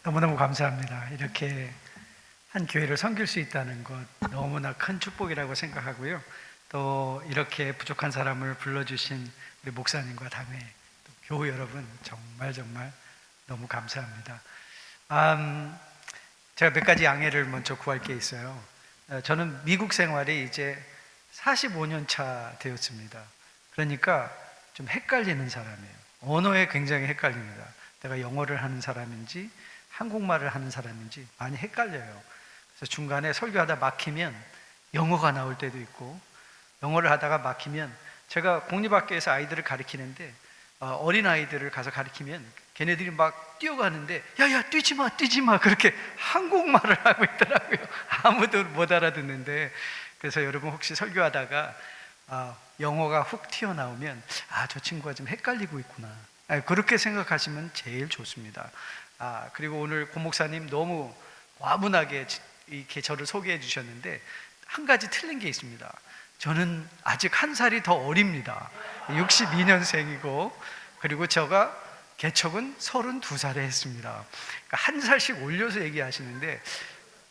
너무너무 감사합니다. 이렇게 한 교회를 섬길 수 있다는 것 너무나 큰 축복이라고 생각하고요. 또 이렇게 부족한 사람을 불러주신 우리 목사님과 당회, 또 교우 여러분 정말 너무 감사합니다. 제가 몇 가지 양해를 먼저 구할 게 있어요. 저는 미국 생활이 이제 45년 차 되었습니다. 그러니까 좀 헷갈리는 사람이에요. 언어에 굉장히 헷갈립니다. 내가 영어를 하는 사람인지 한국말을 하는 사람인지 많이 헷갈려요. 그래서 중간에 설교하다 막히면 영어가 나올 때도 있고, 영어를 하다가 막히면, 제가 공립학교에서 아이들을 가르치는데 어린 아이들을 가서 가르치면 걔네들이 막 뛰어가는데 야야 뛰지 마 그렇게 한국말을 하고 있더라고요. 아무도 못 알아듣는데. 그래서 여러분 혹시 설교하다가 영어가 훅 튀어나오면 저 친구가 좀 헷갈리고 있구나, 그렇게 생각하시면 제일 좋습니다. 그리고 오늘 고 목사님 너무 과분하게 이렇게 저를 소개해 주셨는데 한 가지 틀린 게 있습니다. 저는 아직 한 살이 더 어립니다. 62년생이고, 그리고 제가 개척은 32살에 했습니다. 그러니까 한 살씩 올려서 얘기하시는데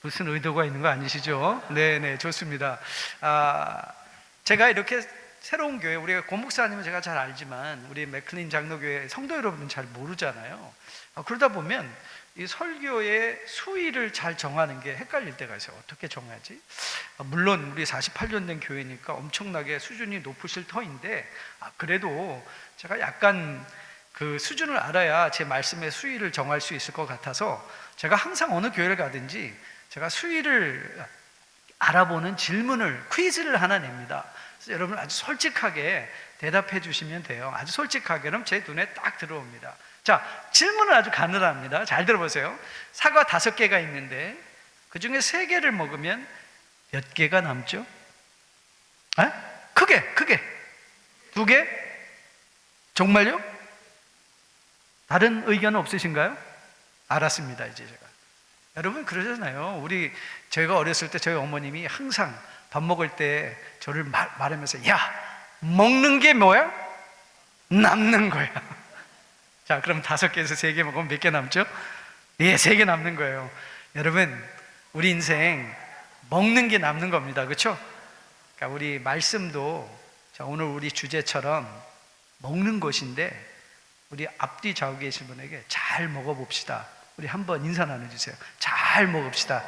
무슨 의도가 있는 거 아니시죠? 네네, 좋습니다. 제가 이렇게 새로운 교회, 우리가 고 목사님은 제가 잘 알지만 우리 맥클린 장로교회 성도 여러분은 잘 모르잖아요. 그러다 보면 이 설교의 수위를 잘 정하는 게 헷갈릴 때가 있어요. 어떻게 정하지? 물론 우리 48년 된 교회니까 엄청나게 수준이 높으실 터인데, 그래도 제가 약간 그 수준을 알아야 제 말씀의 수위를 정할 수 있을 것 같아서 제가 항상 어느 교회를 가든지 제가 수위를 알아보는 질문을, 퀴즈를 하나 냅니다. 그래서 여러분 아주 솔직하게 대답해 주시면 돼요. 아주 솔직하게. 그럼 제 눈에 딱 들어옵니다. 자, 질문은 아주 가능합니다. 잘 들어보세요. 사과 5개가 있는데 그 중에 3개를 먹으면 몇 개가 남죠? 크게 2개? 정말요? 다른 의견은 없으신가요? 알았습니다. 이제 제가, 여러분 그러잖아요. 제가 어렸을 때 저희 어머님이 항상 밥 먹을 때 저를 말하면서 야, 먹는 게 뭐야? 남는 거야. 자, 그럼 5개에서 3개 먹으면 몇 개 남죠? 3개 남는 거예요. 여러분, 우리 인생 먹는 게 남는 겁니다. 그렇죠? 그러니까 우리 말씀도, 자, 오늘 우리 주제처럼 먹는 것인데 우리 앞뒤 좌우 계신 분에게 잘 먹어봅시다. 우리 한번 인사 나눠주세요. 잘 먹읍시다.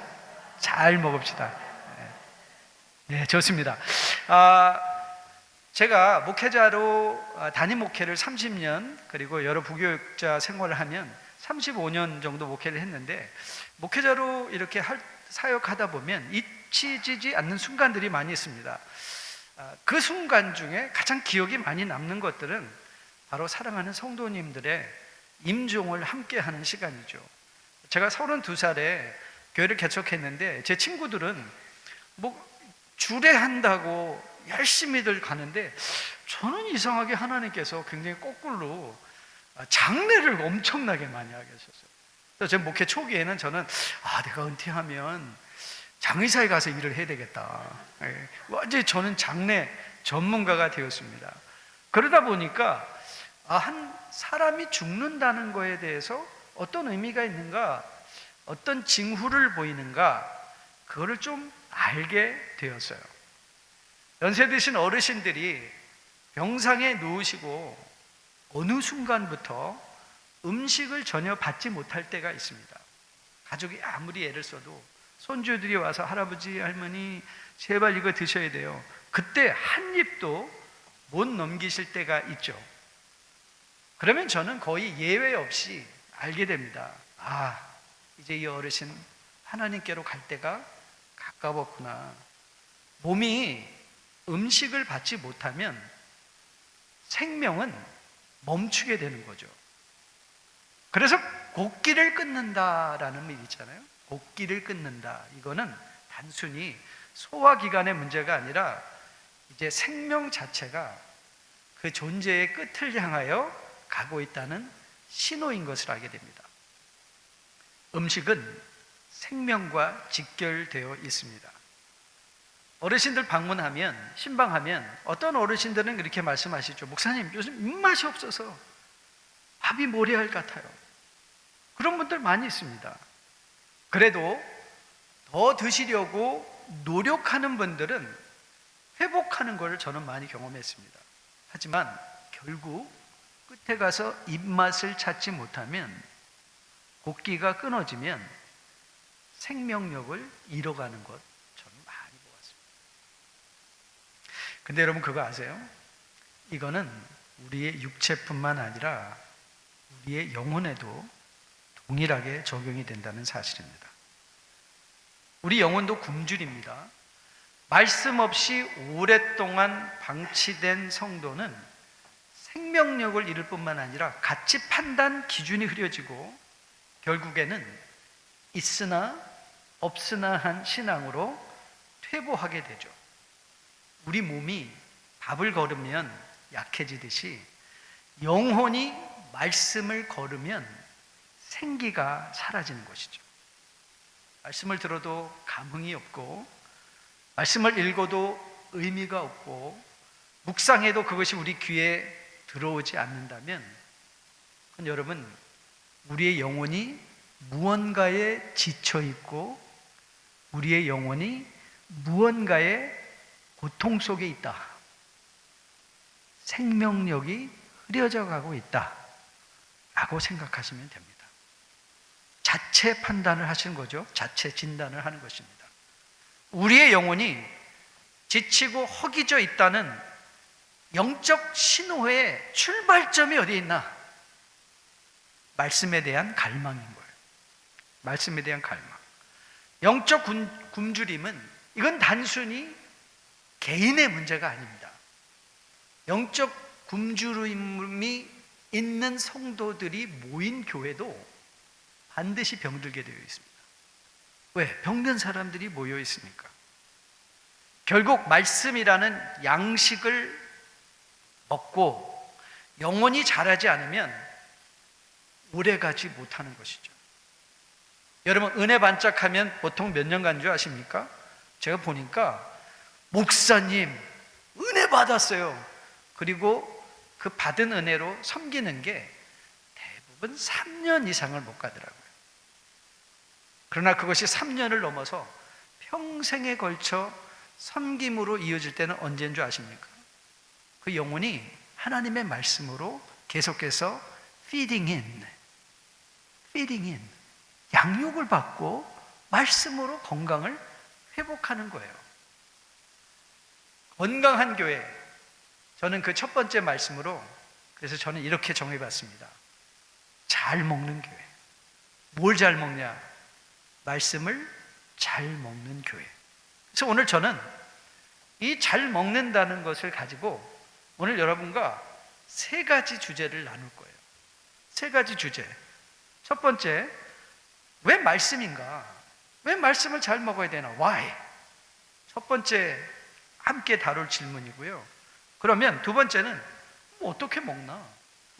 잘 먹읍시다. 네, 좋습니다. 제가 목회자로 담임 목회를 30년, 그리고 여러 부교육자 생활을 하면 35년 정도 목회를 했는데, 목회자로 이렇게 사역하다 보면 잊히지 않는 순간들이 많이 있습니다. 그 순간 중에 가장 기억이 많이 남는 것들은 바로 사랑하는 성도님들의 임종을 함께 하는 시간이죠. 제가 32살에 교회를 개척했는데 제 친구들은 주례한다고 열심히들 가는데 저는 이상하게 하나님께서 굉장히 거꾸로 장례를 엄청나게 많이 하게 하셨어요. 그래서 제 목회 초기에는 저는 내가 은퇴하면 장의사에 가서 일을 해야 되겠다. 완전히 저는 장례 전문가가 되었습니다. 그러다 보니까 한 사람이 죽는다는 거에 대해서 어떤 의미가 있는가, 어떤 징후를 보이는가, 그거를 좀 알게 되었어요. 연세 드신 어르신들이 병상에 누우시고 어느 순간부터 음식을 전혀 받지 못할 때가 있습니다. 가족이 아무리 애를 써도 손주들이 와서 할아버지, 할머니 제발 이거 드셔야 돼요. 그때 한 입도 못 넘기실 때가 있죠. 그러면 저는 거의 예외 없이 알게 됩니다. 이제 이 어르신 하나님께로 갈 때가 가까웠구나. 몸이 음식을 받지 못하면 생명은 멈추게 되는 거죠. 그래서 곡기를 끊는다라는 말 있잖아요. 곡기를 끊는다. 이거는 단순히 소화기관의 문제가 아니라 이제 생명 자체가 그 존재의 끝을 향하여 가고 있다는 신호인 것을 알게 됩니다. 음식은 생명과 직결되어 있습니다. 어르신들 방문하면, 신방하면 어떤 어르신들은 이렇게 말씀하시죠. 목사님, 요즘 입맛이 없어서 밥이 모래알 같아요. 그런 분들 많이 있습니다. 그래도 더 드시려고 노력하는 분들은 회복하는 것을 저는 많이 경험했습니다. 하지만 결국 끝에 가서 입맛을 찾지 못하면, 곡기가 끊어지면 생명력을 잃어가는 것 저는 많이 보았습니다. 근데 여러분 그거 아세요? 이거는 우리의 육체뿐만 아니라 우리의 영혼에도 동일하게 적용이 된다는 사실입니다. 우리 영혼도 굶주립니다. 말씀 없이 오랫동안 방치된 성도는 생명력을 잃을 뿐만 아니라 가치 판단 기준이 흐려지고 결국에는 있으나 없으나 한 신앙으로 퇴보하게 되죠. 우리 몸이 밥을 거르면 약해지듯이 영혼이 말씀을 거르면 생기가 사라지는 것이죠. 말씀을 들어도 감흥이 없고, 말씀을 읽어도 의미가 없고, 묵상해도 그것이 우리 귀에 들어오지 않는다면, 그건 여러분, 우리의 영혼이 무언가에 지쳐 있고 우리의 영혼이 무언가의 고통 속에 있다, 생명력이 흐려져 가고 있다 라고 생각하시면 됩니다. 자체 판단을 하시는 거죠. 자체 진단을 하는 것입니다. 우리의 영혼이 지치고 허기져 있다는 영적 신호의 출발점이 어디에 있나? 말씀에 대한 갈망인 거예요. 말씀에 대한 갈망. 영적 굶주림은 이건 단순히 개인의 문제가 아닙니다. 영적 굶주림이 있는 성도들이 모인 교회도 반드시 병들게 되어 있습니다. 왜? 병든 사람들이 모여 있으니까. 결국 말씀이라는 양식을 먹고 영혼이 자라지 않으면 오래가지 못하는 것이죠. 여러분, 은혜 반짝하면 보통 몇 년 간 줄 아십니까? 제가 보니까 목사님 은혜 받았어요. 그리고 그 받은 은혜로 섬기는 게 대부분 3년 이상을 못 가더라고요. 그러나 그것이 3년을 넘어서 평생에 걸쳐 섬김으로 이어질 때는 언제인 줄 아십니까? 그 영혼이 하나님의 말씀으로 계속해서 feeding in, 양육을 받고 말씀으로 건강을 회복하는 거예요. 건강한 교회, 저는 그 첫 번째 말씀으로, 그래서 저는 이렇게 정해봤습니다. 잘 먹는 교회. 뭘 잘 먹냐? 말씀을 잘 먹는 교회. 그래서 오늘 저는 이 잘 먹는다는 것을 가지고 오늘 여러분과 3가지 주제를 나눌 거예요. 3가지 주제. 첫 번째, 왜 말씀인가? 왜 말씀을 잘 먹어야 되나? Why? 첫 번째 함께 다룰 질문이고요. 그러면 두 번째는 어떻게 먹나?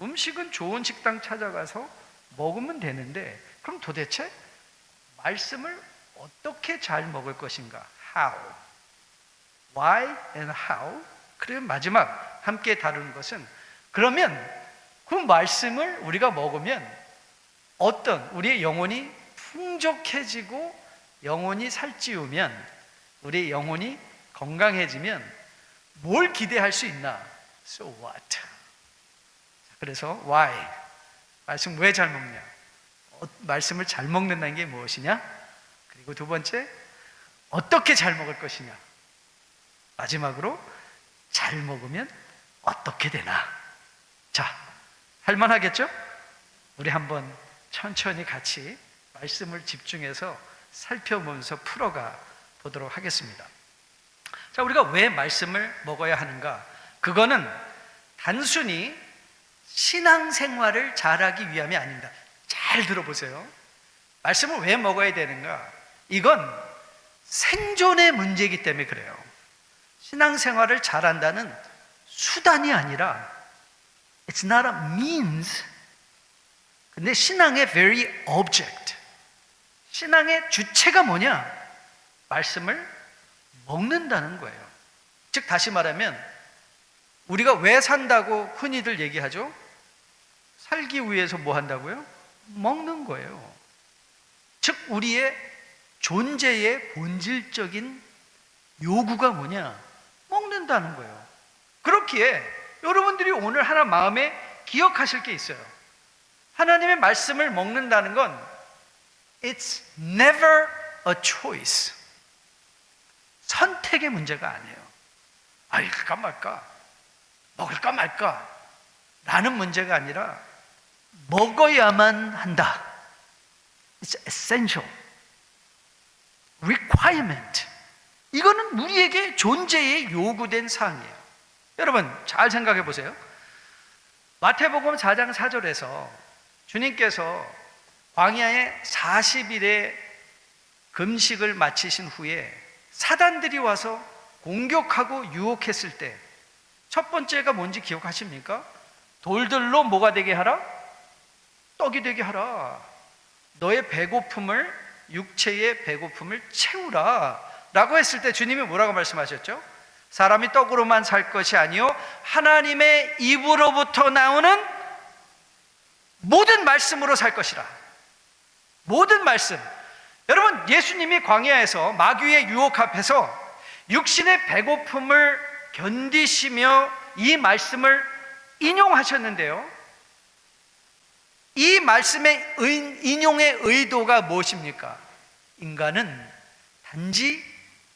음식은 좋은 식당 찾아가서 먹으면 되는데 그럼 도대체 말씀을 어떻게 잘 먹을 것인가? How? Why and how? 그리고 마지막 함께 다루는 것은, 그러면 그 말씀을 우리가 먹으면 어떤 우리의 영혼이 풍족해지고 영혼이 살찌우면, 우리의 영혼이 건강해지면 뭘 기대할 수 있나? So what? 그래서 why? 말씀 왜 잘 먹냐? 말씀을 잘 먹는다는 게 무엇이냐? 그리고 두 번째, 어떻게 잘 먹을 것이냐? 마지막으로 잘 먹으면 어떻게 되나? 자, 할만하겠죠? 우리 한번 천천히 같이 말씀을 집중해서 살펴보면서 풀어가 보도록 하겠습니다. 자, 우리가 왜 말씀을 먹어야 하는가? 그거는 단순히 신앙생활을 잘하기 위함이 아닙니다. 잘 들어보세요. 말씀을 왜 먹어야 되는가? 이건 생존의 문제이기 때문에 그래요. 신앙생활을 잘한다는 수단이 아니라 It's not a means. 근데 신앙의 very object, 신앙의 주체가 뭐냐? 말씀을 먹는다는 거예요. 즉 다시 말하면 우리가 왜 산다고 흔히들 얘기하죠? 살기 위해서 뭐 한다고요? 먹는 거예요. 즉 우리의 존재의 본질적인 요구가 뭐냐? 먹는다는 거예요. 그렇기에 여러분들이 오늘 하나 마음에 기억하실 게 있어요. 하나님의 말씀을 먹는다는 건 It's never a choice. 선택의 문제가 아니에요. 읽을까 말까, 먹을까 말까 라는 문제가 아니라 먹어야만 한다. It's essential. requirement. 이거는 우리에게 존재에 요구된 사항이에요. 여러분 잘 생각해 보세요. 마태복음 4장 4절에서 주님께서 광야에 40일의 금식을 마치신 후에 사단들이 와서 공격하고 유혹했을 때 첫 번째가 뭔지 기억하십니까? 돌들로 뭐가 되게 하라? 떡이 되게 하라. 너의 배고픔을, 육체의 배고픔을 채우라 라고 했을 때 주님이 뭐라고 말씀하셨죠? 사람이 떡으로만 살 것이 아니요 하나님의 입으로부터 나오는 모든 말씀으로 살 것이라. 모든 말씀. 여러분 예수님이 광야에서 마귀의 유혹 앞에서 육신의 배고픔을 견디시며 이 말씀을 인용하셨는데요, 이 말씀의 인용의 의도가 무엇입니까? 인간은 단지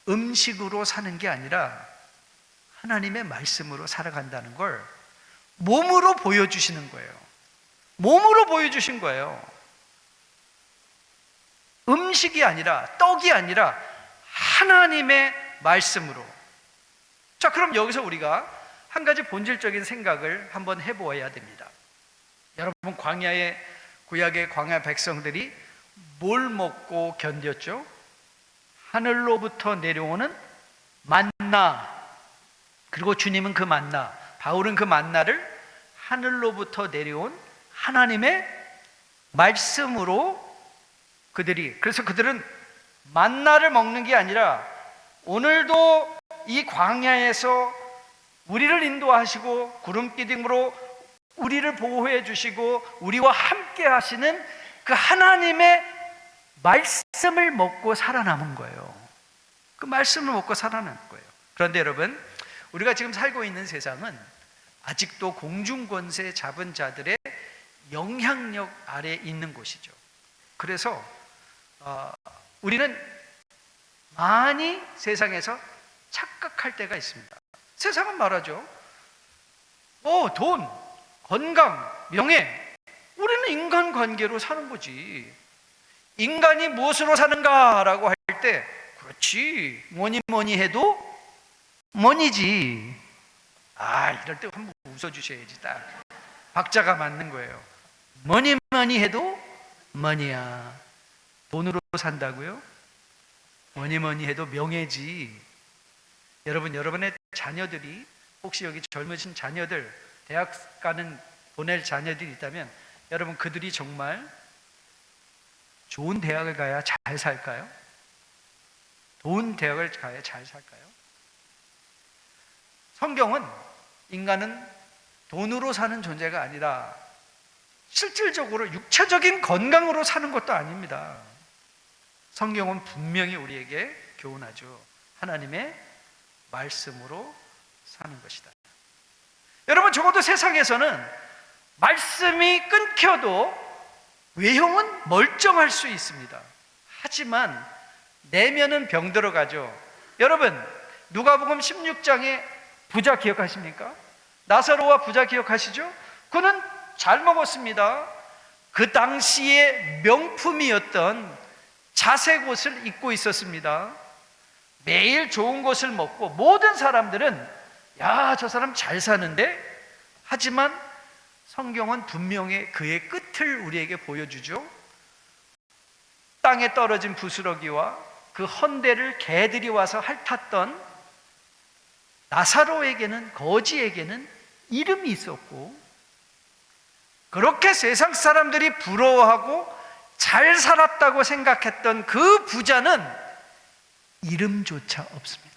음식으로 사는 게 아니라 하나님의 말씀으로 살아간다는 걸 몸으로 보여주시는 거예요. 몸으로 보여주신 거예요. 음식이 아니라, 떡이 아니라 하나님의 말씀으로. 자, 그럼 여기서 우리가 한 가지 본질적인 생각을 한번 해보아야 됩니다. 여러분 광야의, 구약의 광야 백성들이 뭘 먹고 견뎠죠? 하늘로부터 내려오는 만나. 그리고 주님은 그 만나, 바울은 그 만나를 하늘로부터 내려온 하나님의 말씀으로 그래서 그들은 만나를 먹는 게 아니라 오늘도 이 광야에서 우리를 인도하시고 구름기둥으로 우리를 보호해 주시고 우리와 함께 하시는 그 하나님의 말씀을 먹고 살아남은 거예요. 그 말씀을 먹고 살아남은 거예요. 그런데 여러분, 우리가 지금 살고 있는 세상은 아직도 공중권세 잡은 자들의 영향력 아래에 있는 곳이죠. 그래서 우리는 많이 세상에서 착각할 때가 있습니다. 세상은 말하죠. 돈, 건강, 명예. 우리는 인간관계로 사는 거지. 인간이 무엇으로 사는가라고 할 때, 그렇지, 뭐니 해도 머니지. 이럴 때 한번 웃어주셔야지. 딱 박자가 맞는 거예요. 뭐니 해도 머니야. 돈으로 산다고요? 뭐니 해도 명예지. 여러분, 여러분의 자녀들이, 혹시 여기 젊으신 자녀들, 대학 가는 보낼 자녀들이 있다면 여러분, 그들이 정말 좋은 대학을 가야 잘 살까요? 좋은 대학을 가야 잘 살까요? 성경은 인간은 돈으로 사는 존재가 아니라 실질적으로 육체적인 건강으로 사는 것도 아닙니다. 성경은 분명히 우리에게 교훈하죠. 하나님의 말씀으로 사는 것이다. 여러분, 적어도 세상에서는 말씀이 끊겨도 외형은 멀쩡할 수 있습니다. 하지만 내면은 병들어가죠. 여러분, 누가복음 16장에 부자 기억하십니까? 나사로와 부자 기억하시죠? 그는 잘 먹었습니다. 그 당시의 명품이었던 자색 옷을 입고 있었습니다. 매일 좋은 것을 먹고 모든 사람들은 야, 저 사람 잘 사는데? 하지만 성경은 분명히 그의 끝을 우리에게 보여주죠. 땅에 떨어진 부스러기와 그 헌대를 개들이 와서 핥았던 나사로에게는, 거지에게는 이름이 있었고, 그렇게 세상 사람들이 부러워하고 잘 살았다고 생각했던 그 부자는 이름조차 없습니다.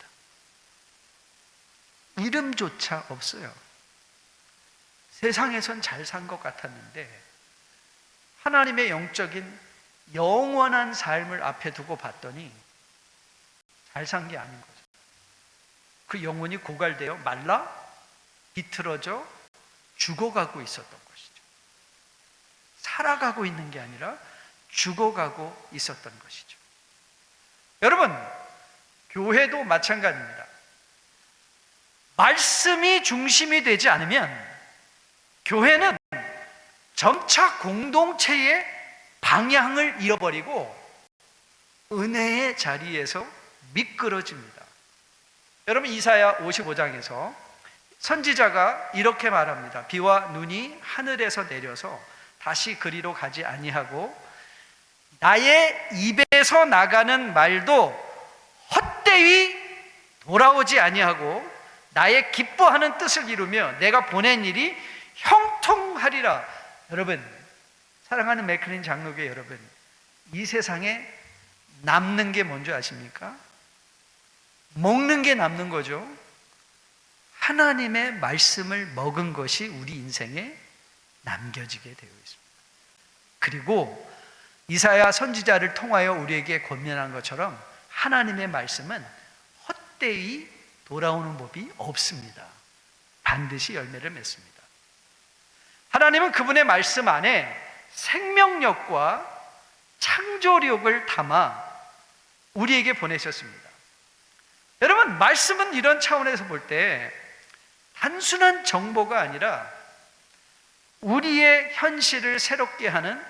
이름조차 없어요. 세상에선 잘 산 것 같았는데 하나님의 영적인 영원한 삶을 앞에 두고 봤더니 잘 산 게 아닌 거죠. 그 영혼이 고갈되어 말라 비틀어져 죽어가고 있었던 것이죠. 살아가고 있는 게 아니라 죽어가고 있었던 것이죠. 여러분, 교회도 마찬가지입니다. 말씀이 중심이 되지 않으면 교회는 점차 공동체의 방향을 잃어버리고 은혜의 자리에서 미끄러집니다. 여러분, 이사야 55장에서 선지자가 이렇게 말합니다. 비와 눈이 하늘에서 내려서 다시 그리로 가지 아니하고 나의 입에서 나가는 말도 헛되이 돌아오지 아니하고 나의 기뻐하는 뜻을 이루며 내가 보낸 일이 형통하리라. 여러분, 사랑하는 맥클린 장로교 여러분, 이 세상에 남는 게 뭔지 아십니까? 먹는 게 남는 거죠. 하나님의 말씀을 먹은 것이 우리 인생에 남겨지게 되어 있습니다. 그리고 이사야 선지자를 통하여 우리에게 권면한 것처럼 하나님의 말씀은 헛되이 돌아오는 법이 없습니다. 반드시 열매를 맺습니다. 하나님은 그분의 말씀 안에 생명력과 창조력을 담아 우리에게 보내셨습니다. 여러분, 말씀은 이런 차원에서 볼 때 단순한 정보가 아니라 우리의 현실을 새롭게 하는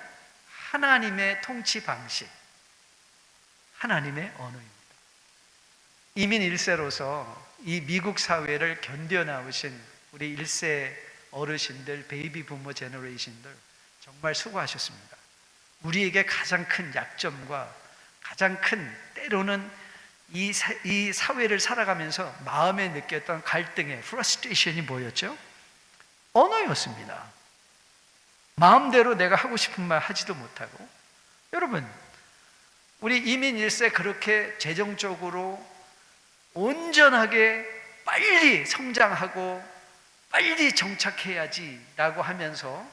하나님의 통치 방식, 하나님의 언어입니다. 이민 1세로서 이 미국 사회를 견뎌나오신 우리 1세 어르신들, 베이비 부모 제너레이션들 정말 수고하셨습니다. 우리에게 가장 큰 약점과 가장 큰, 때로는 이 사회를 살아가면서 마음에 느꼈던 갈등의 프러스트레이션이 뭐였죠? 언어였습니다. 마음대로 내가 하고 싶은 말 하지도 못하고. 여러분, 우리 이민 1세 그렇게 재정적으로 온전하게 빨리 성장하고 빨리 정착해야지 라고 하면서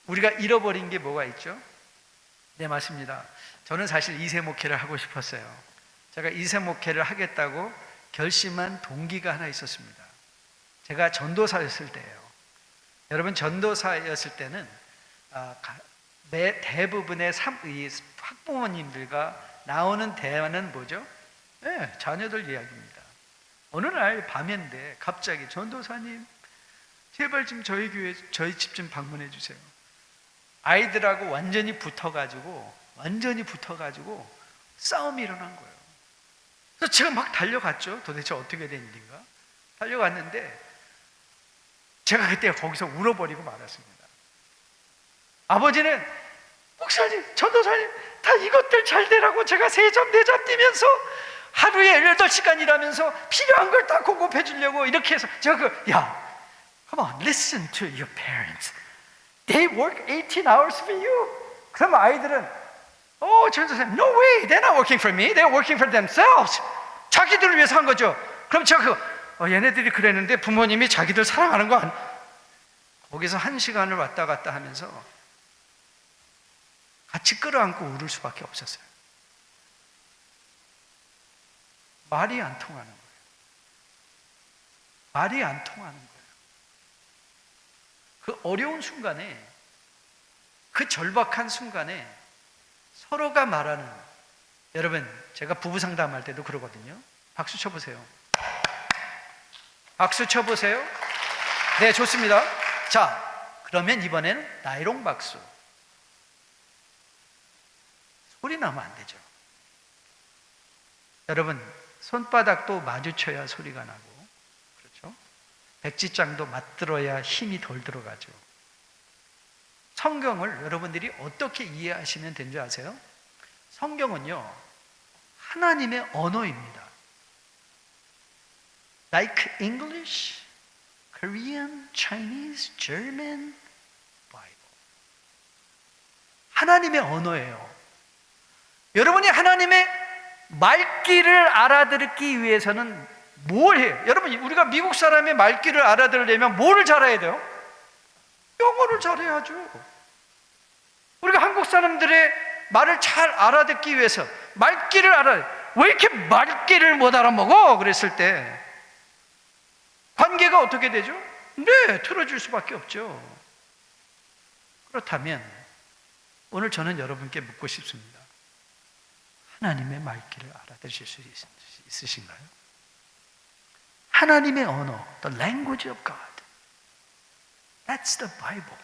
우리가 잃어버린 게 뭐가 있죠? 네, 맞습니다. 저는 사실 2세 목회를 하고 싶었어요. 제가 2세 목회를 하겠다고 결심한 동기가 하나 있었습니다. 제가 전도사였을 때예요. 여러분, 전도사였을 때는 대부분의 학부모님들과 나오는 대화는 뭐죠? 네, 자녀들 이야기입니다. 어느 날 밤인데 갑자기 전도사님, 제발 좀 저희 교회, 저희 집 좀 방문해 주세요. 아이들하고 완전히 붙어가지고 싸움이 일어난 거예요. 그래서 제가 막 달려갔죠. 도대체 어떻게 된 일인가? 달려갔는데 제가 그때 거기서 울어버리고 말았습니다. 아버지는 목사님, 전도사님, 다 이것들 잘 되라고 제가 3잠 4잠 뛰면서 하루에 18시간 일하면서 필요한 걸 다 공급해 주려고 이렇게 해서 제가 come on, listen to your parents. They work 18 hours for you. 그러면 아이들은 전도사님, no way, they're not working for me. They're working for themselves. 자기들을 위해서 한 거죠. 그럼 제가 얘네들이 그랬는데 부모님이 자기들 사랑하는 거 거기서 1시간을 왔다 갔다 하면서 같이 끌어안고 울을 수밖에 없었어요. 말이 안 통하는 거예요. 말이 안 통하는 거예요. 그 어려운 순간에, 그 절박한 순간에 서로가 말하는, 여러분, 제가 부부 상담할 때도 그러거든요. 박수 쳐보세요. 박수 쳐보세요. 네, 좋습니다. 자, 그러면 이번에는 나이롱 박수. 소리 나면 안 되죠. 여러분, 손바닥도 마주쳐야 소리가 나고, 그렇죠? 백지장도 맞들어야 힘이 덜 들어가죠. 성경을 여러분들이 어떻게 이해하시면 되는 줄 아세요? 성경은요, 하나님의 언어입니다. Like English, Korean, Chinese, German, Bible. 하나님의 언어예요. 여러분이 하나님의 말귀를 알아듣기 위해서는 뭘 해요? 여러분, 우리가 미국 사람의 말귀를 알아들으려면 뭐를 잘해야 돼요? 영어를 잘해야죠. 한국 사람들의 말을 잘 알아듣기 위해서 말귀를 왜 이렇게 말귀를 못 알아먹어? 그랬을 때 관계가 어떻게 되죠? 네, 틀어질 수밖에 없죠. 그렇다면 오늘 저는 여러분께 묻고 싶습니다. 하나님의 말귀를 알아들으실 수 있으신가요? 하나님의 언어, the language of God. That's the Bible.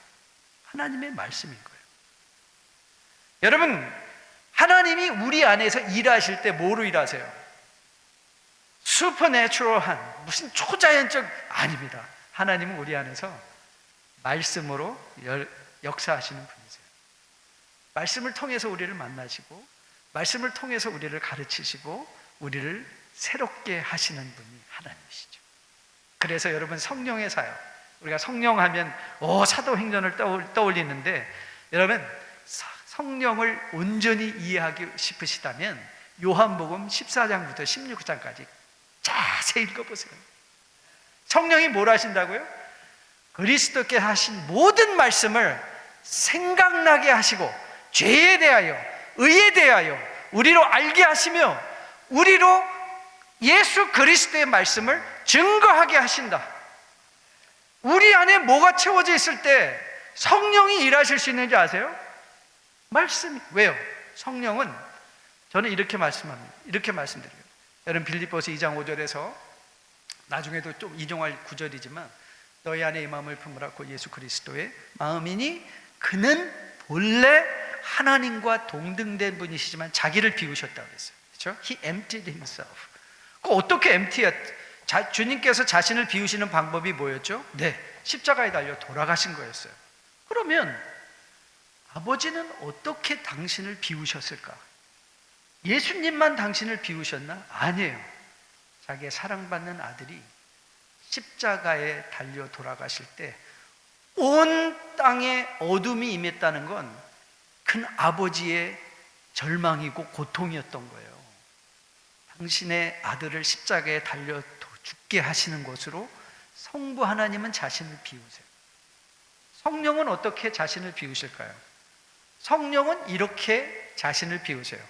하나님의 말씀인 거예요. 여러분, 하나님이 우리 안에서 일하실 때 뭐로 일하세요? 슈퍼내추럴한, 무슨 초자연적 아닙니다. 하나님은 우리 안에서 말씀으로 역사하시는 분이세요. 말씀을 통해서 우리를 만나시고, 말씀을 통해서 우리를 가르치시고, 우리를 새롭게 하시는 분이 하나님이시죠. 그래서 여러분, 성령의 사역, 우리가 성령 하면 사도행전을 떠올리는데, 여러분 성령을 온전히 이해하기 싶으시다면 요한복음 14장부터 16장까지 자세히 읽어보세요. 성령이 뭘 하신다고요? 그리스도께 하신 모든 말씀을 생각나게 하시고, 죄에 대하여, 의에 대하여 우리로 알게 하시며, 우리로 예수 그리스도의 말씀을 증거하게 하신다. 우리 안에 뭐가 채워져 있을 때 성령이 일하실 수 있는지 아세요? 말씀이. 왜요? 성령은, 저는 이렇게 말씀합니다. 이렇게 말씀드려요. 여러분, 빌립보서 2장 5절에서, 나중에도 좀 인용할 구절이지만, 너희 안에 이 마음을 품으라. 곧 예수 그리스도의 마음이니 그는 본래 하나님과 동등된 분이시지만 자기를 비우셨다고 그랬어요. 그렇죠? He emptied himself. 어떻게 주님께서 자신을 비우시는 방법이 뭐였죠? 네, 십자가에 달려 돌아가신 거였어요. 그러면 아버지는 어떻게 당신을 비우셨을까? 예수님만 당신을 비우셨나? 아니에요. 자기의 사랑받는 아들이 십자가에 달려 돌아가실 때 온 땅에 어둠이 임했다는 건 큰 아버지의 절망이고 고통이었던 거예요. 당신의 아들을 십자가에 달려 죽게 하시는 것으로 성부 하나님은 자신을 비우세요. 성령은 어떻게 자신을 비우실까요? 성령은 이렇게 자신을 비우세요.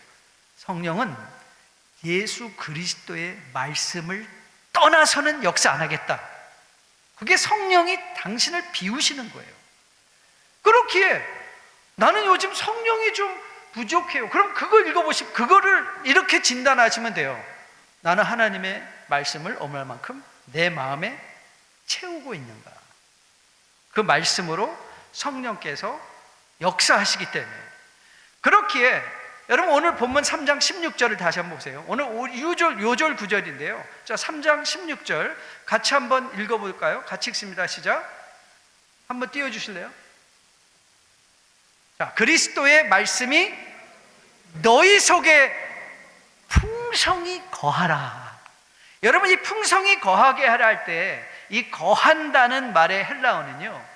성령은 예수 그리스도의 말씀을 떠나서는 역사 안 하겠다. 그게 성령이 당신을 비우시는 거예요. 그렇기에 나는 요즘 성령이 좀 부족해요. 그럼 그걸 읽어보시면, 그거를 이렇게 진단하시면 돼요. 나는 하나님의 말씀을 얼마만큼 내 마음에 채우고 있는가. 그 말씀으로 성령께서 역사하시기 때문에. 그렇기에 여러분, 오늘 본문 3장 16절을 다시 한번 보세요. 오늘 요절 9절인데요. 자, 3장 16절 같이 한번 읽어볼까요? 같이 읽습니다. 시작. 한번 띄워주실래요? 자, 그리스도의 말씀이 너희 속에 풍성히 거하라. 여러분, 이 풍성히 거하게 하라 할 때 이 거한다는 말의 헬라어는요,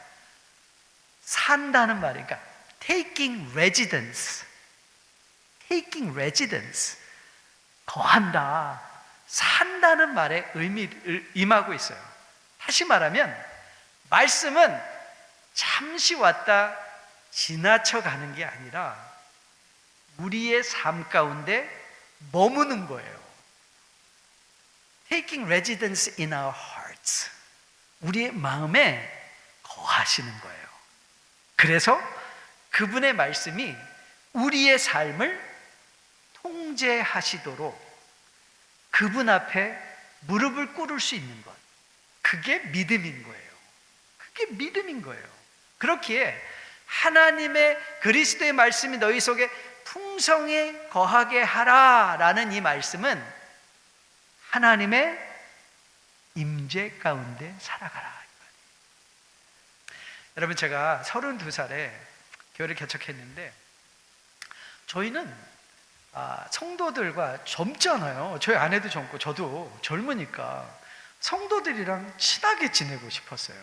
산다는 말이에요. 그러니까 taking residence, 거한다, 산다는 말의 의미를 임하고 있어요. 다시 말하면 말씀은 잠시 왔다 지나쳐가는 게 아니라 우리의 삶 가운데 머무는 거예요. Taking residence in our hearts. 우리의 마음에 거하시는 거예요. 그래서 그분의 말씀이 우리의 삶을 통제하시도록 그분 앞에 무릎을 꿇을 수 있는 것, 그게 믿음인 거예요. 그게 믿음인 거예요. 그렇기에 하나님의 그리스도의 말씀이 너희 속에 풍성히 거하게 하라 라는 이 말씀은 하나님의 임재 가운데 살아가라. 여러분, 제가 32살에 교회를 개척했는데 저희는 성도들과 젊잖아요. 저희 아내도 젊고 저도 젊으니까 성도들이랑 친하게 지내고 싶었어요.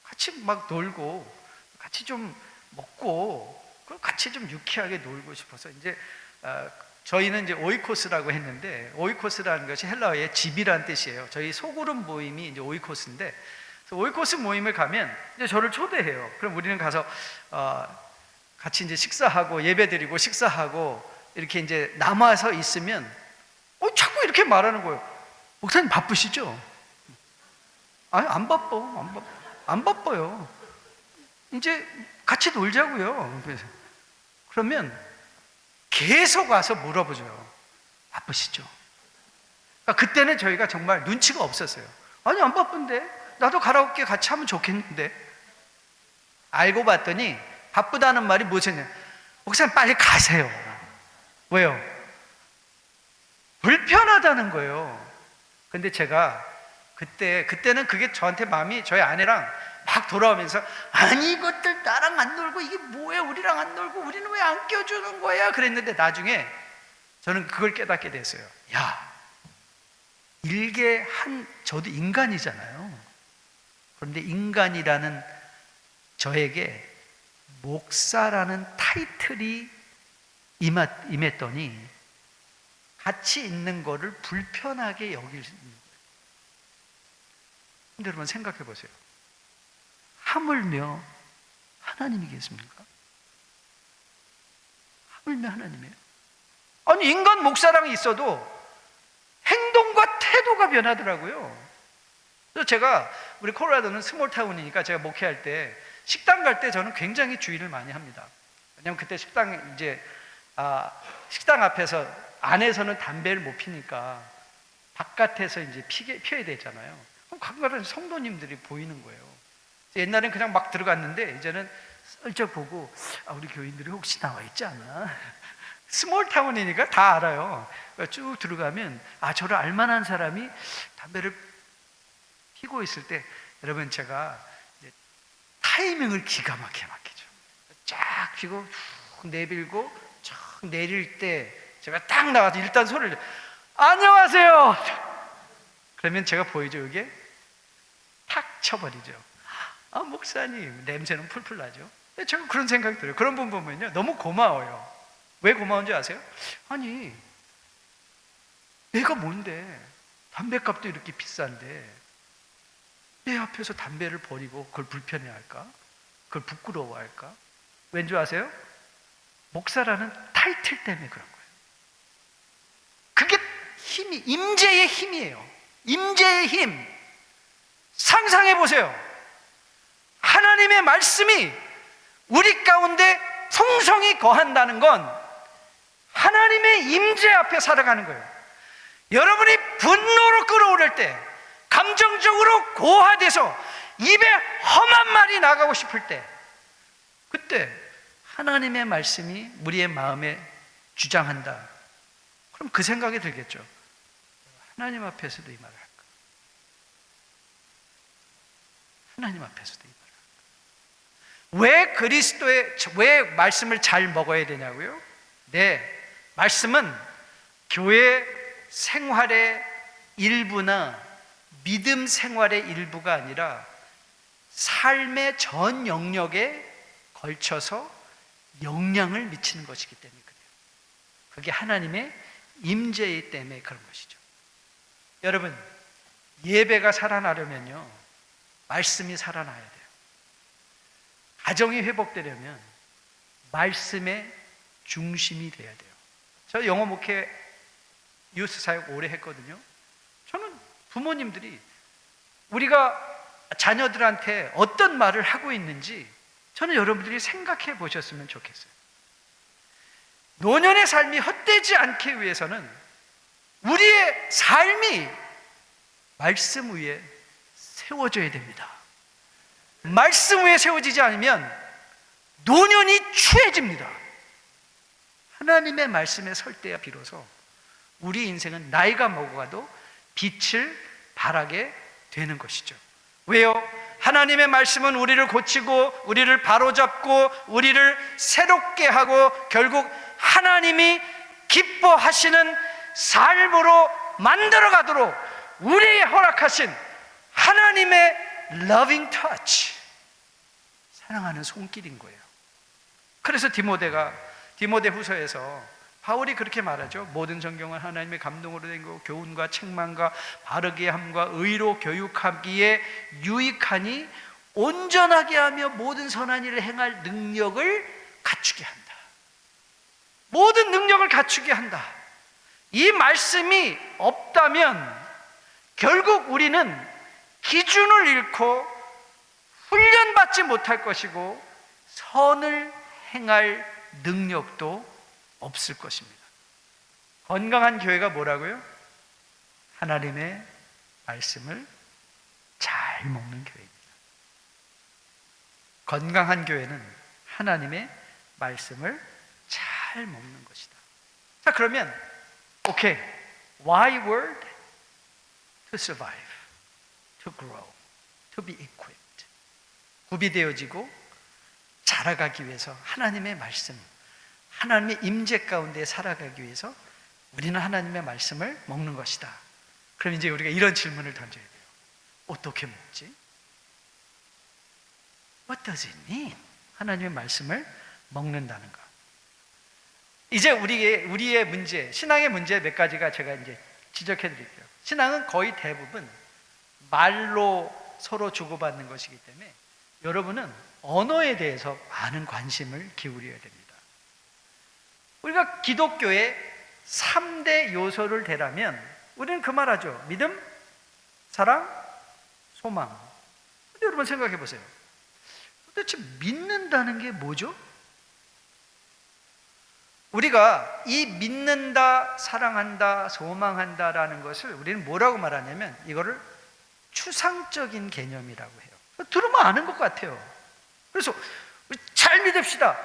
같이 막 놀고 같이 좀 먹고 같이 좀 유쾌하게 놀고 싶어서 이제 저희는 이제 오이코스라고 했는데, 오이코스라는 것이 헬라어의 집이라는 뜻이에요. 저희 소그룹 모임이 이제 오이코스인데, 오이코스 모임을 가면 이제 저를 초대해요. 그럼 우리는 가서 같이 이제 식사하고 예배드리고 식사하고 이렇게 이제 남아서 있으면 자꾸 이렇게 말하는 거예요. 목사님 바쁘시죠? 아니, 안 바빠요. 이제 같이 놀자고요. 그러면 계속 와서 물어보죠. 바쁘시죠? 그러니까 그때는 저희가 정말 눈치가 없었어요. 아니, 안 바쁜데? 나도 가라오케 같이 하면 좋겠는데? 알고 봤더니 바쁘다는 말이 무엇이냐? 목사님 빨리 가세요. 왜요? 불편하다는 거예요. 근데 제가 그때는 그게 저한테 마음이, 저희 아내랑 막 돌아오면서 아니 이것들 나랑 안 놀고 이게 뭐야, 우리랑 안 놀고 우리는 왜 안 껴주는 거야 그랬는데, 나중에 저는 그걸 깨닫게 됐어요. 야, 저도 인간이잖아요. 그런데 인간이라는 저에게 목사라는 타이틀이 임했더니 같이 있는 거를 불편하게 여길 수 있는 거예요. 근데 여러분 생각해 보세요. 하물며 하나님이겠습니까? 하물며 하나님이에요. 아니, 인간 목사랑 있어도 행동과 태도가 변하더라고요. 그래서 제가, 우리 콜로라도는 스몰타운이니까 제가 목회할 때 식당 갈 때 저는 굉장히 주의를 많이 합니다. 왜냐하면 그때 식당 앞에서, 안에서는 담배를 못 피니까 바깥에서 이제 피워야 되잖아요. 그럼 가끔가다 성도님들이 보이는 거예요. 옛날엔 그냥 막 들어갔는데 이제는 슬쩍 보고 우리 교인들이 혹시 나와 있지 않나? 스몰타운이니까 다 알아요. 쭉 들어가면 저를 알만한 사람이 담배를 피고 있을 때, 여러분 제가 타이밍을 기가 막히게 맡기죠. 쫙 피고 쭉 내밀고 쫙 내릴 때 제가 딱 나가서 일단 소리를 안녕하세요. 그러면 제가 보이죠, 이게 탁 쳐버리죠. 목사님, 냄새는 풀풀 나죠. 제가 그런 생각이 들어요. 그런 분 보면요 너무 고마워요. 왜 고마운 줄 아세요? 아니, 내가 뭔데, 담배값도 이렇게 비싼데 내 앞에서 담배를 버리고 그걸 불편해할까? 그걸 부끄러워할까? 왠지 아세요? 목사라는 타이틀 때문에 그런 거예요. 그게 임재의 힘이에요. 임재의 힘. 상상해 보세요. 하나님의 말씀이 우리 가운데 풍성히 거한다는 건 하나님의 임재 앞에 살아가는 거예요. 여러분이 분노로 끌어오를 때, 감정적으로 고화돼서 입에 험한 말이 나가고 싶을 때, 그때 하나님의 말씀이 우리의 마음에 주장한다. 그럼 그 생각이 들겠죠. 하나님 앞에서도 이 말을 할까? 하나님 앞에서도 이 말을 할까? 왜 말씀을 잘 먹어야 되냐고요? 말씀은 교회 생활의 일부나 믿음 생활의 일부가 아니라 삶의 전 영역에 걸쳐서 영향을 미치는 것이기 때문에 그래요. 그게 하나님의 임재이기 때문에 그런 것이죠. 여러분, 예배가 살아나려면요 말씀이 살아나야 돼요. 가정이 회복되려면 말씀의 중심이 돼야 돼요. 저 영어 목회 유스 사역 오래 했거든요. 저는 부모님들이 우리가 자녀들한테 어떤 말을 하고 있는지 저는 여러분들이 생각해 보셨으면 좋겠어요. 노년의 삶이 헛되지 않기 위해서는 우리의 삶이 말씀 위에 세워져야 됩니다. 말씀 위에 세워지지 않으면 노년이 추해집니다. 하나님의 말씀에 설 때야 비로소 우리 인생은 나이가 먹어가도 빛을 발하게 되는 것이죠. 왜요? 하나님의 말씀은 우리를 고치고 우리를 바로잡고 우리를 새롭게 하고 결국 하나님이 기뻐하시는 삶으로 만들어가도록 우리에게 허락하신 하나님의 loving touch, 사랑하는 손길인 거예요. 그래서 디모데 후서에서 바울이 그렇게 말하죠. 모든 성경은 하나님의 감동으로 된 거, 교훈과 책망과 바르게 함과 의로 교육하기에 유익하니 온전하게 하며 모든 선한 일을 행할 능력을 갖추게 한다. 모든 능력을 갖추게 한다. 이 말씀이 없다면 결국 우리는 기준을 잃고 훈련받지 못할 것이고 선을 행할 능력도 없을 것입니다. 건강한 교회가 뭐라고요? 하나님의 말씀을 잘 먹는 교회입니다. 건강한 교회는 하나님의 말씀을 잘 먹는 것이다. 자, 그러면 오케이. Why word? To survive, to grow, to be equipped. 구비되어지고 자라가기 위해서 하나님의 말씀, 하나님의 임재 가운데 살아가기 위해서 우리는 하나님의 말씀을 먹는 것이다. 그럼 이제 우리가 이런 질문을 던져야 돼요. 어떻게 먹지? What does it mean? 하나님의 말씀을 먹는다는 것. 이제 우리의 문제, 신앙의 문제 몇 가지가 제가 이제 지적해 드릴게요. 신앙은 거의 대부분 말로 서로 주고받는 것이기 때문에 여러분은 언어에 대해서 많은 관심을 기울여야 됩니다. 우리가 기독교의 3대 요소를 대라면 우리는 그 말하죠. 믿음, 사랑, 소망. 근데 여러분 생각해 보세요. 도대체 믿는다는 게 뭐죠? 우리가 이 믿는다, 사랑한다, 소망한다라는 것을 우리는 뭐라고 말하냐면 이거를 추상적인 개념이라고 해요. 들으면 아는 것 같아요. 그래서 우리 잘 믿읍시다.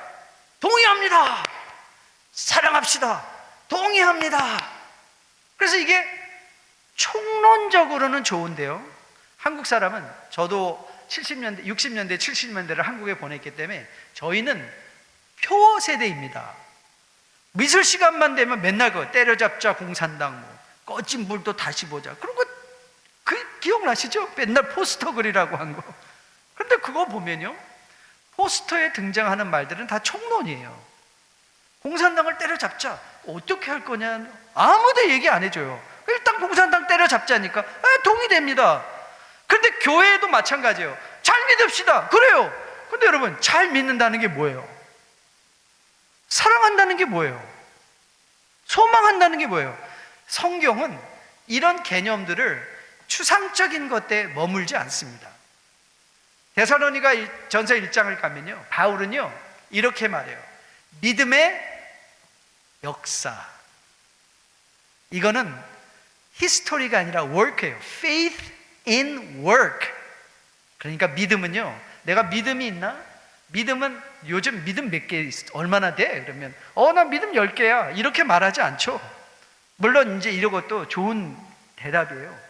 동의합니다. 사랑합시다. 동의합니다. 그래서 이게 총론적으로는 좋은데요. 한국 사람은 저도 70년대, 60년대, 70년대를 한국에 보냈기 때문에 저희는 표 세대입니다. 미술 시간만 되면 맨날 그 때려잡자 공산당 뭐 꺼진 불도 다시 보자 그런 거 그 기억나시죠? 맨날 포스터 그리라고 한 거. 그런데 그거 보면요, 포스터에 등장하는 말들은 다 총론이에요. 공산당을 때려잡자. 어떻게 할 거냐? 아무도 얘기 안 해줘요. 일단 공산당 때려잡자니까 동의됩니다. 그런데 교회도 마찬가지예요. 잘 믿읍시다. 그래요. 그런데 여러분, 잘 믿는다는 게 뭐예요? 사랑한다는 게 뭐예요? 소망한다는 게 뭐예요? 성경은 이런 개념들을 추상적인 것에 머물지 않습니다. 데살로니가 전서 1장을 가면요, 바울은요 이렇게 말해요. 믿음의 역사. 이거는 히스토리가 아니라 work예요. Faith in work. 그러니까 믿음은요, 내가 믿음이 있나? 믿음은 요즘 믿음 몇 개 얼마나 돼? 그러면 나 믿음 10개야 이렇게 말하지 않죠. 물론 이제 이런 것도 좋은 대답이에요.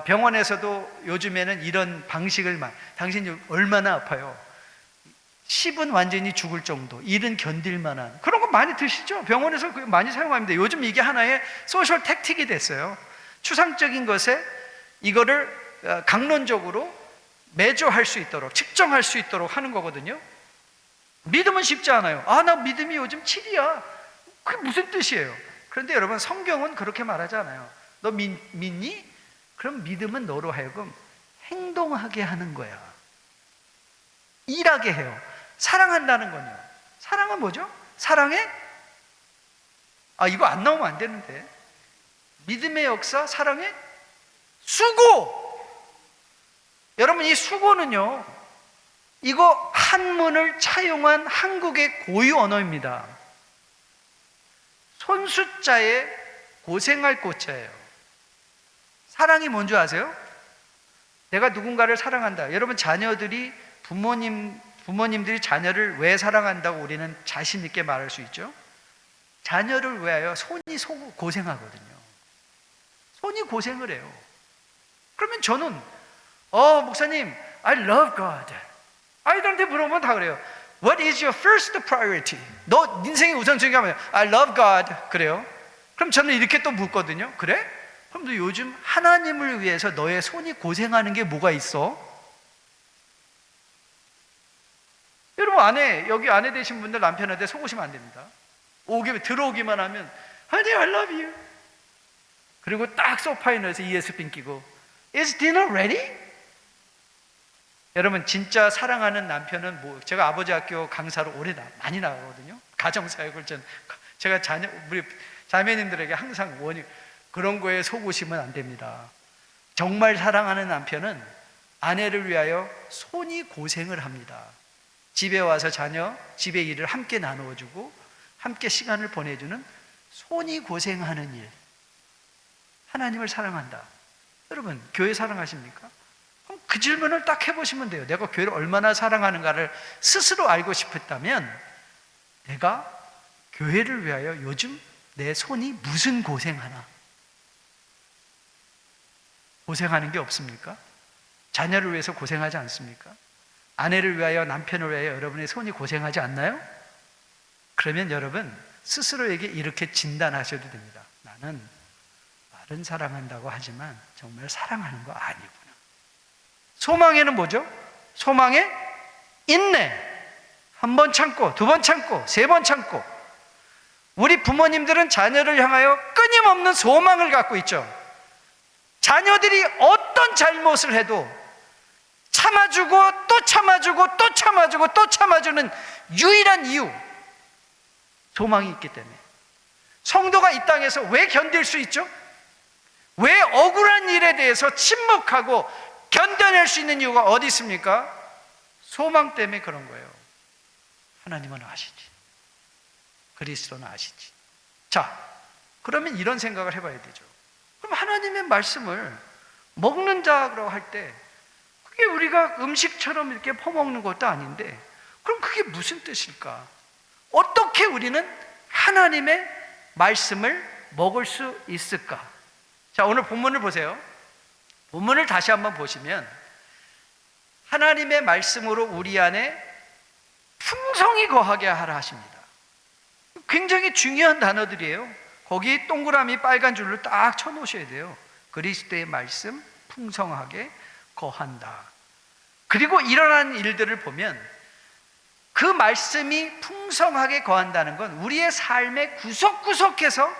병원에서도 요즘에는 이런 방식을 당신이 얼마나 아파요? 10은 완전히 죽을 정도, 1은 견딜 만한 그런 거 많이 드시죠? 병원에서 많이 사용합니다. 요즘 이게 하나의 소셜 택틱이 됐어요. 추상적인 것에 이거를 강론적으로 매조할 수 있도록, 측정할 수 있도록 하는 거거든요. 믿음은 쉽지 않아요. 나 믿음이 요즘 7이야. 그게 무슨 뜻이에요? 그런데 여러분, 성경은 그렇게 말하지 않아요. 너 믿니? 그럼 믿음은 너로 하여금 행동하게 하는 거야. 일하게 해요. 사랑한다는 건요. 사랑은 뭐죠? 사랑해? 이거 안 나오면 안 되는데. 믿음의 역사, 사랑해? 수고! 여러분, 이 수고는요, 이거 한문을 차용한 한국의 고유 언어입니다. 손수자에 고생할 고자예요. 사랑이 뭔지 아세요? 내가 누군가를 사랑한다. 여러분, 자녀들이 부모님들이 자녀를 왜 사랑한다고 우리는 자신 있게 말할 수 있죠? 자녀를 위하여 손이 고생하거든요. 손이 고생을 해요. 그러면 저는 목사님, I love God. 아이들한테 물어보면 다 그래요. What is your first priority? 너 인생의 우선순위가 뭐야? I love God. 그래요? 그럼 저는 이렇게 또 묻거든요. 그래? 그럼 너 요즘 하나님을 위해서 너의 손이 고생하는 게 뭐가 있어? 여러분, 여기 아내 되신 분들 남편한테 속으시면 안 됩니다. 들어오기만 하면 Honey, I love you. 그리고 딱 소파에 누워서 ESP 끼고 Is dinner ready? 여러분 진짜 사랑하는 남편은 뭐, 제가 아버지 학교 강사로 많이 나가거든요. 가정사역을 제가 우리 자매님들에게 항상 그런 거에 속으시면 안 됩니다. 정말 사랑하는 남편은 아내를 위하여 손이 고생을 합니다. 집에 와서 집의 일을 함께 나누어주고 함께 시간을 보내주는 손이 고생하는 일. 하나님을 사랑한다. 여러분 교회 사랑하십니까? 그럼 그 질문을 딱 해보시면 돼요. 내가 교회를 얼마나 사랑하는가를 스스로 알고 싶었다면, 내가 교회를 위하여 요즘 내 손이 무슨 고생하나? 고생하는 게 없습니까? 자녀를 위해서 고생하지 않습니까? 아내를 위하여, 남편을 위하여 여러분의 손이 고생하지 않나요? 그러면 여러분 스스로에게 이렇게 진단하셔도 됩니다. 나는 말은 사랑한다고 하지만 정말 사랑하는 거 아니구나. 소망에는 뭐죠? 소망에 인내. 한 번 참고, 두 번 참고, 세 번 참고. 우리 부모님들은 자녀를 향하여 끊임없는 소망을 갖고 있죠. 자녀들이 어떤 잘못을 해도 참아주고 또 참아주고 또 참아주고 또 참아주는 유일한 이유, 소망이 있기 때문에. 성도가 이 땅에서 왜 견딜 수 있죠? 왜 억울한 일에 대해서 침묵하고 견뎌낼 수 있는 이유가 어디 있습니까? 소망 때문에 그런 거예요. 하나님은 아시지, 그리스도는 아시지. 자, 그러면 이런 생각을 해봐야 되죠. 그럼 하나님의 말씀을 먹는 자라고 할 때 그게 우리가 음식처럼 이렇게 퍼먹는 것도 아닌데, 그럼 그게 무슨 뜻일까? 어떻게 우리는 하나님의 말씀을 먹을 수 있을까? 자, 오늘 본문을 보세요. 본문을 다시 한번 보시면 하나님의 말씀으로 우리 안에 풍성이 거하게 하라 하십니다. 굉장히 중요한 단어들이에요. 거기 동그라미 빨간 줄로 딱 쳐놓으셔야 돼요. 그리스도의 말씀 풍성하게 거한다. 그리고 일어난 일들을 보면 그 말씀이 풍성하게 거한다는 건 우리의 삶의 구석구석에서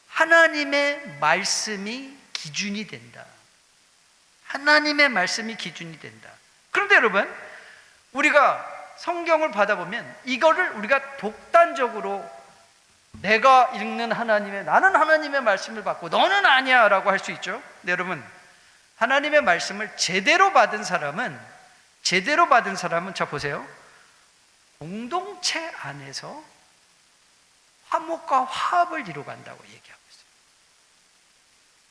하나님의 말씀이 기준이 된다. 하나님의 말씀이 기준이 된다. 그런데 여러분, 우리가 성경을 받아보면 이거를 우리가 독단적으로 내가 읽는 나는 하나님의 말씀을 받고 너는 아니야 라고 할 수 있죠. 근데 여러분, 하나님의 말씀을 제대로 받은 사람은 자 보세요, 공동체 안에서 화목과 화합을 이루어간다고 얘기하고 있어요.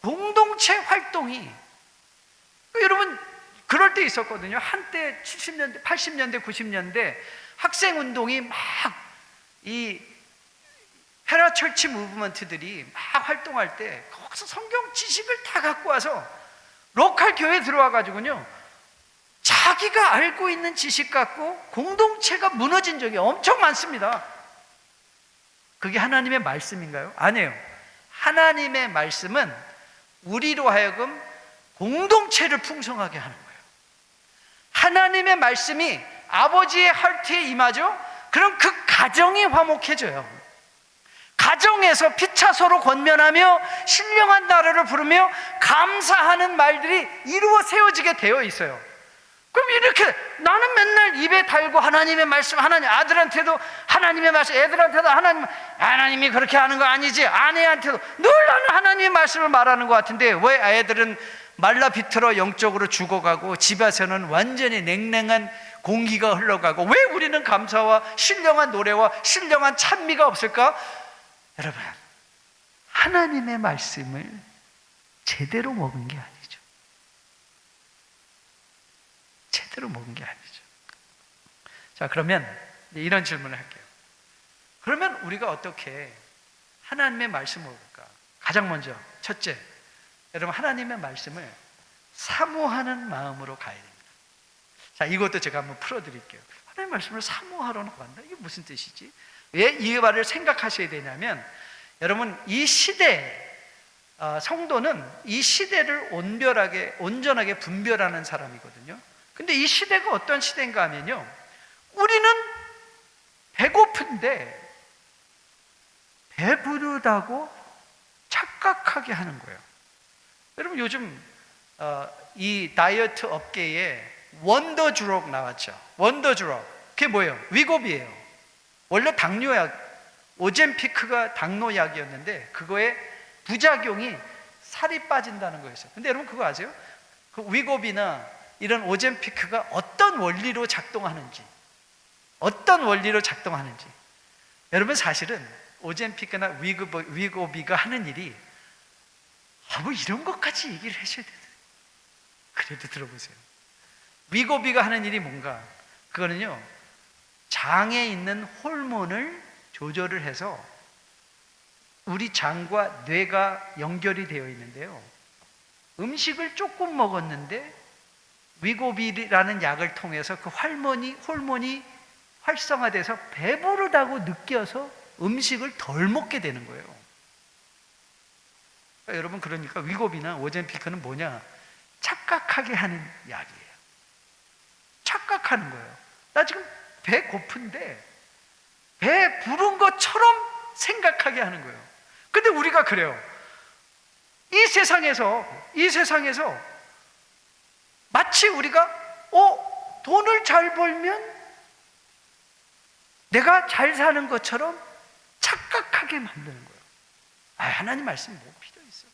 공동체 활동이, 여러분 그럴 때 있었거든요. 한때 70년대, 80년대, 90년대 학생운동이 막 이 페라철치 무브먼트들이 막 활동할 때 거기서 성경 지식을 다 갖고 와서 로컬 교회에 들어와 가지고요, 자기가 알고 있는 지식 갖고 공동체가 무너진 적이 엄청 많습니다. 그게 하나님의 말씀인가요? 아니에요. 하나님의 말씀은 우리로 하여금 공동체를 풍성하게 하는 거예요. 하나님의 말씀이 아버지의 하트에 임하죠? 그럼 그 가정이 화목해져요. 가정에서 피차 서로 권면하며 신령한 나라를 부르며 감사하는 말들이 이루어 세워지게 되어 있어요. 그럼 이렇게 나는 맨날 입에 달고 하나님의 말씀, 하나님, 아들한테도 하나님의 말씀, 애들한테도 하나님이 그렇게 하는 거 아니지, 아내한테도 늘 나는 하나님의 말씀을 말하는 것 같은데 왜 애들은 말라 비틀어 영적으로 죽어가고 집에서는 완전히 냉랭한 공기가 흘러가고 왜 우리는 감사와 신령한 노래와 신령한 찬미가 없을까? 여러분, 하나님의 말씀을 제대로 먹은 게 아니죠. 제대로 먹은 게 아니죠. 자, 그러면 이런 질문을 할게요. 그러면 우리가 어떻게 하나님의 말씀을 먹을까? 가장 먼저 첫째, 여러분 하나님의 말씀을 사모하는 마음으로 가야 됩니다. 자, 이것도 제가 한번 풀어드릴게요. 하나님의 말씀을 사모하러 나간다? 이게 무슨 뜻이지? 왜 이 말을 생각하셔야 되냐면, 여러분 이 시대 성도는 이 시대를 온전하게 분별하는 사람이거든요. 근데 이 시대가 어떤 시대인가 하면요, 우리는 배고픈데 배부르다고 착각하게 하는 거예요. 여러분 요즘 이 다이어트 업계에 원더주럭 나왔죠. 원더주럭. 그게 뭐예요? 위고비예요. 원래 당뇨약, 오젬피크가 당뇨약이었는데 그거의 부작용이 살이 빠진다는 거였어요. 근데 여러분 그거 아세요? 그 위고비나 이런 오젬피크가 어떤 원리로 작동하는지, 여러분 사실은 오젬피크나 위고비가 하는 일이 뭐 이런 것까지 얘기를 하셔야 되나? 그래도 들어보세요. 위고비가 하는 일이 뭔가? 그거는요, 장에 있는 호르몬을 조절을 해서 우리 장과 뇌가 연결이 되어 있는데요, 음식을 조금 먹었는데 위고비라는 약을 통해서 그 호르몬이 활성화돼서 배부르다고 느껴서 음식을 덜 먹게 되는 거예요. 그러니까 여러분, 그러니까 위고비나 오젬피크는 뭐냐? 착각하게 하는 약이에요. 착각하는 거예요. 나 지금 배 고픈데 배 부른 것처럼 생각하게 하는 거예요. 근데 우리가 그래요. 이 세상에서 마치 우리가 돈을 잘 벌면 내가 잘 사는 것처럼 착각하게 만드는 거예요. 하나님 말씀 뭐 필요 있어?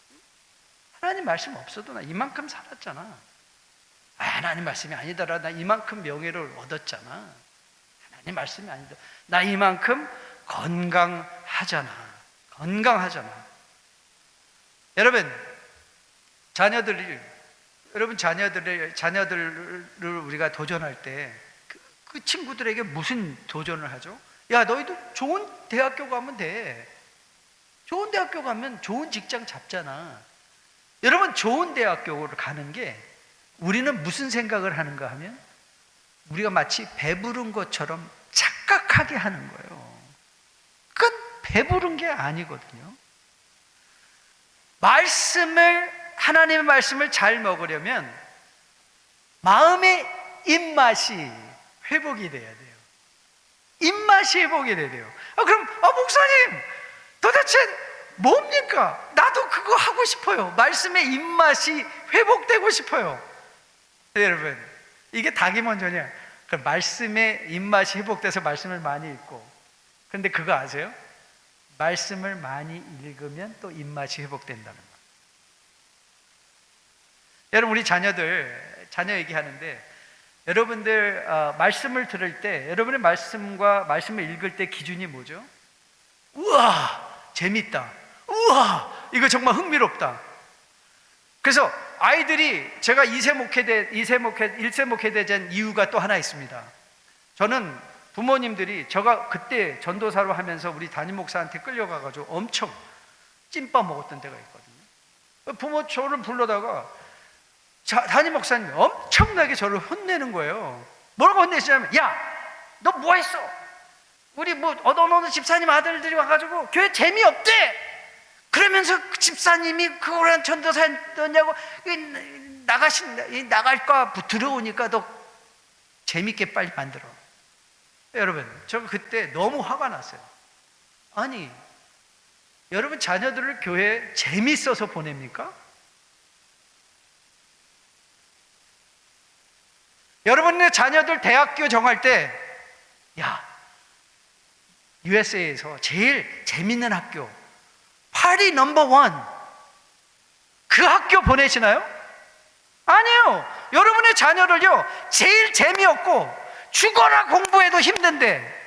하나님 말씀 없어도 나 이만큼 살았잖아. 하나님 말씀이 아니더라, 나 이만큼 명예를 얻었잖아. 하나님 말씀이 아니다, 나 이만큼 건강하잖아. 여러분, 자녀들을 우리가 도전할 때 그 친구들에게 무슨 도전을 하죠? 야, 너희도 좋은 대학교 가면 돼. 좋은 대학교 가면 좋은 직장 잡잖아. 여러분, 좋은 대학교를 가는 게, 우리는 무슨 생각을 하는가 하면 우리가 마치 배부른 것처럼 착각하게 하는 거예요. 그건 배부른 게 아니거든요. 하나님의 말씀을 잘 먹으려면 마음의 입맛이 회복이 돼야 돼요. 입맛이 회복이 돼야 돼요. 그럼 목사님, 도대체 뭡니까? 나도 그거 하고 싶어요. 말씀의 입맛이 회복되고 싶어요. 여러분, 이게 닭이 먼저냐? 그 말씀의 입맛이 회복돼서 말씀을 많이 읽고, 그런데 그거 아세요? 말씀을 많이 읽으면 또 입맛이 회복된다는 거예요. 여러분, 우리 자녀 얘기하는데, 여러분들 말씀을 들을 때, 여러분의 말씀을 읽을 때 기준이 뭐죠? 우와, 재밌다. 우와, 이거 정말 흥미롭다. 그래서 아이들이, 제가 1세 목회대 된 이유가 또 하나 있습니다. 저는 부모님들이, 제가 그때 전도사로 하면서 우리 담임 목사한테 끌려가가지고 엄청 찐빵 먹었던 때가 있거든요. 저를 불러다가 담임 목사님이 엄청나게 저를 혼내는 거예요. 뭐라고 혼내시냐면, 야, 너 뭐 했어? 우리 어느 집사님 아들들이 와가지고 교회 재미없대. 그러면서 그 집사님이 그거랑 전도사였냐고, 나갈까 들어오니까 더 재밌게 빨리 만들어. 여러분, 저 그때 너무 화가 났어요. 아니, 여러분 자녀들을 교회에 재밌어서 보냅니까? 여러분의 자녀들 대학교 정할 때, 야, USA에서 제일 재밌는 학교, 파리 넘버1, 그 학교 보내시나요? 아니에요. 여러분의 자녀를요, 제일 재미없고 죽어라 공부해도 힘든데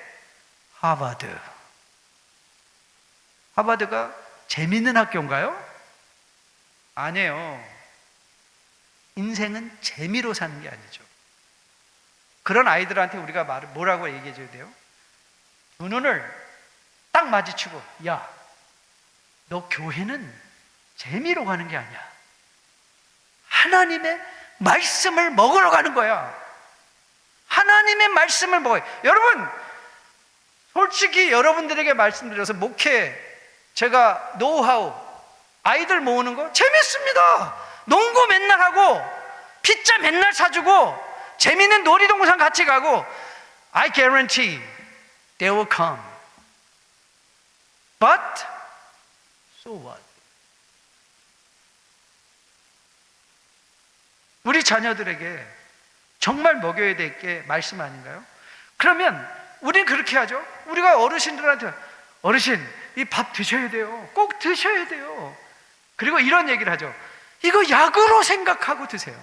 하버드가 재밌는 학교인가요? 아니에요. 인생은 재미로 사는 게 아니죠. 그런 아이들한테 우리가 뭐라고 얘기해 줘야 돼요? 두 눈을 딱 마주치고, 야, 너 교회는 재미로 가는 게 아니야. 하나님의 말씀을 먹으러 가는 거야. 하나님의 말씀을 먹어요. 여러분, 솔직히 여러분들에게 말씀드려서 제가 노하우, 아이들 모으는 거 재밌습니다. 농구 맨날 하고 피자 맨날 사주고 재밌는 놀이동산 같이 가고, I guarantee they will come. But so what? 우리 자녀들에게 정말 먹여야 될 게 말씀 아닌가요? 그러면 우린 그렇게 하죠. 우리가 어르신들한테 어르신 이 밥 드셔야 돼요. 꼭 드셔야 돼요. 그리고 이런 얘기를 하죠. 이거 약으로 생각하고 드세요.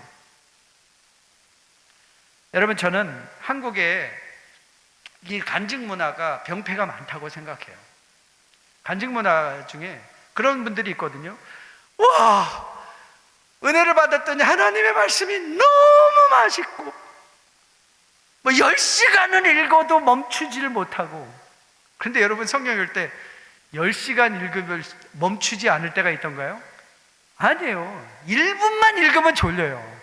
여러분, 저는 한국에 이 간증 문화가 병폐가 많다고 생각해요. 간증 문화 중에 그런 분들이 있거든요. 와, 은혜를 받았더니 하나님의 말씀이 너무 맛있고 뭐 10시간을 읽어도 멈추지를 못하고. 그런데 여러분, 성경 읽을 때 10시간 읽으면 멈추지 않을 때가 있던가요? 아니에요. 1분만 읽으면 졸려요.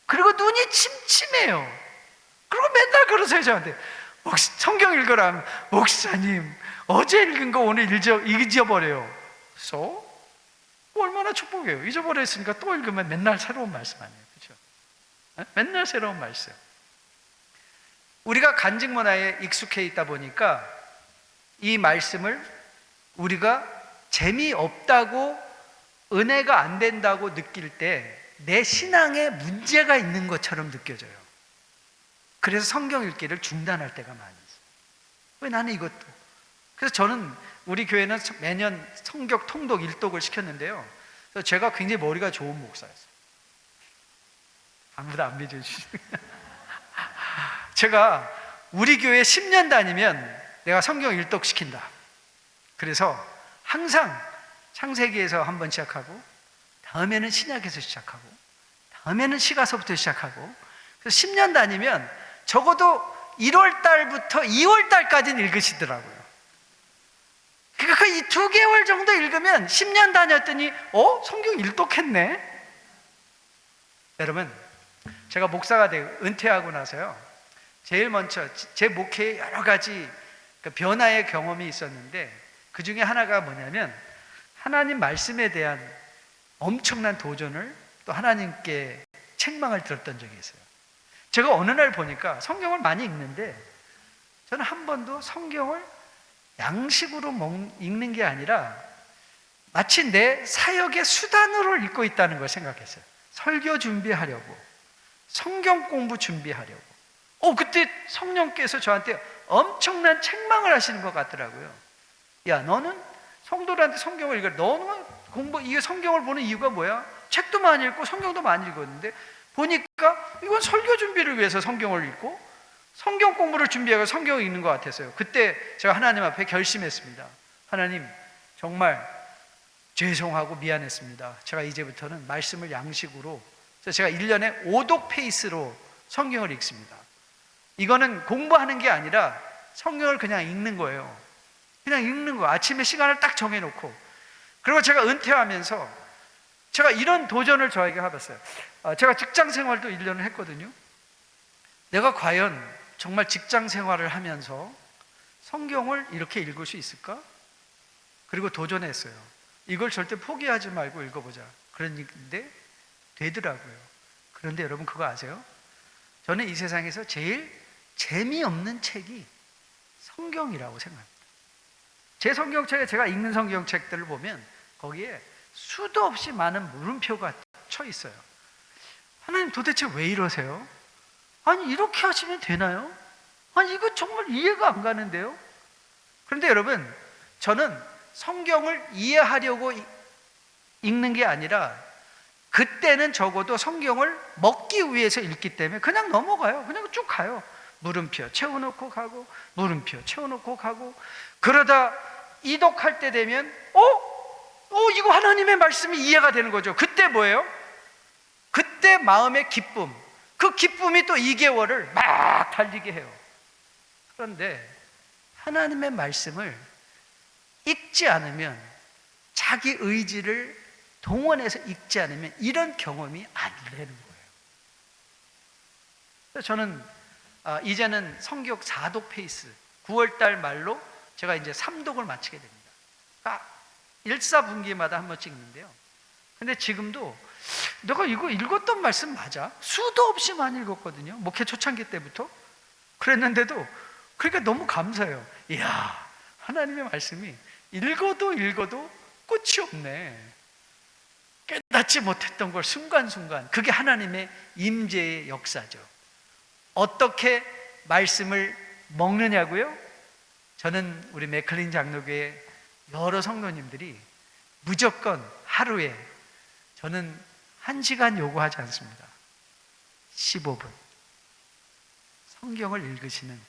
그리고 눈이 침침해요. 그리고 맨날 그러세요, 저한테. 성경 읽으라 하면, 목사님 어제 읽은 거 오늘 잊어버려요. So? 얼마나 축복이에요. 잊어버렸으니까 또 읽으면 맨날 새로운 말씀 아니에요, 그렇죠? 맨날 새로운 말씀. 우리가 간증 문화에 익숙해 있다 보니까 이 말씀을 우리가 재미없다고, 은혜가 안 된다고 느낄 때 내 신앙에 문제가 있는 것처럼 느껴져요. 그래서 성경 읽기를 중단할 때가 많이 있어요. 왜 나는 이것도. 그래서 저는 우리 교회는 매년 성경 통독 일독을 시켰는데요. 그래서 제가 굉장히 머리가 좋은 목사였어요. 아무도 안 믿어주시는. 제가 우리 교회 10년 다니면 내가 성경 일독 시킨다. 그래서 항상 창세기에서 한번 시작하고, 다음에는 신약에서 시작하고, 다음에는 시가서부터 시작하고, 그래서 10년 다니면 적어도 1월 달부터 2월 달까지는 읽으시더라고요. 그러니까 이 2개월 정도 읽으면 10년 다녔더니 성경 일독했네. 여러분, 제가 목사가 되고 은퇴하고 나서요, 제일 먼저 제 목회에 여러 가지 변화의 경험이 있었는데, 그 중에 하나가 뭐냐면 하나님 말씀에 대한 엄청난 도전을, 또 하나님께 책망을 들었던 적이 있어요. 제가 어느 날 보니까 성경을 많이 읽는데 저는 한 번도 성경을 양식으로 읽는 게 아니라 마치 내 사역의 수단으로 읽고 있다는 걸 생각했어요. 설교 준비하려고, 성경 공부 준비하려고. 그때 성령께서 저한테 엄청난 책망을 하시는 것 같더라고요. 야, 너는 성도들한테 성경을 읽어. 너는 이게 성경을 보는 이유가 뭐야? 책도 많이 읽고 성경도 많이 읽었는데 보니까 이건 설교 준비를 위해서 성경을 읽고 성경 공부를 준비하고 성경을 읽는 것 같았어요. 그때 제가 하나님 앞에 결심했습니다. 하나님, 정말 죄송하고 미안했습니다. 제가 이제부터는 말씀을 양식으로, 그래서 제가 1년에 5독 페이스로 성경을 읽습니다. 이거는 공부하는 게 아니라 성경을 그냥 읽는 거예요. 그냥 읽는 거. 아침에 시간을 딱 정해놓고. 그리고 제가 은퇴하면서 제가 이런 도전을 저에게 해봤어요. 제가 직장 생활도 1년을 했거든요. 내가 과연 정말 직장 생활을 하면서 성경을 이렇게 읽을 수 있을까? 그리고 도전했어요. 이걸 절대 포기하지 말고 읽어보자. 그런데 되더라고요. 그런데 여러분, 그거 아세요? 저는 이 세상에서 제일 재미없는 책이 성경이라고 생각합니다. 제 성경책에, 제가 읽는 성경책들을 보면 거기에 수도 없이 많은 물음표가 쳐 있어요. 하나님, 도대체 왜 이러세요? 아니, 이렇게 하시면 되나요? 아니, 이거 정말 이해가 안 가는데요? 그런데 여러분, 저는 성경을 이해하려고 읽는 게 아니라 그때는 적어도 성경을 먹기 위해서 읽기 때문에 그냥 넘어가요. 그냥 쭉 가요. 물음표 채워놓고 가고, 물음표 채워놓고 가고. 그러다 이독할 때 되면 이거 하나님의 말씀이 이해가 되는 거죠. 그때 뭐예요? 그때 마음의 기쁨, 그 기쁨이 또 2개월을 막 달리게 해요. 그런데 하나님의 말씀을 읽지 않으면, 자기 의지를 동원해서 읽지 않으면 이런 경험이 안 되는 거예요. 그래서 저는 이제는 성경 4독 페이스, 9월달 말로 제가 이제 3독을 마치게 됩니다. 그러니까 1사분기마다 한 번씩 읽는데요. 근데 지금도 내가 이거 읽었던 말씀 맞아? 수도 없이 많이 읽었거든요. 목회 초창기 때부터. 그랬는데도, 그러니까 너무 감사해요. 이야, 하나님의 말씀이 읽어도 끝이 없네. 깨닫지 못했던 걸 순간순간, 그게 하나님의 임재의 역사죠. 어떻게 말씀을 먹느냐고요? 저는 우리 맥클린 장로교회 여러 성도님들이 무조건 하루에, 저는 1시간 요구하지 않습니다. 15분 성경을 읽으시는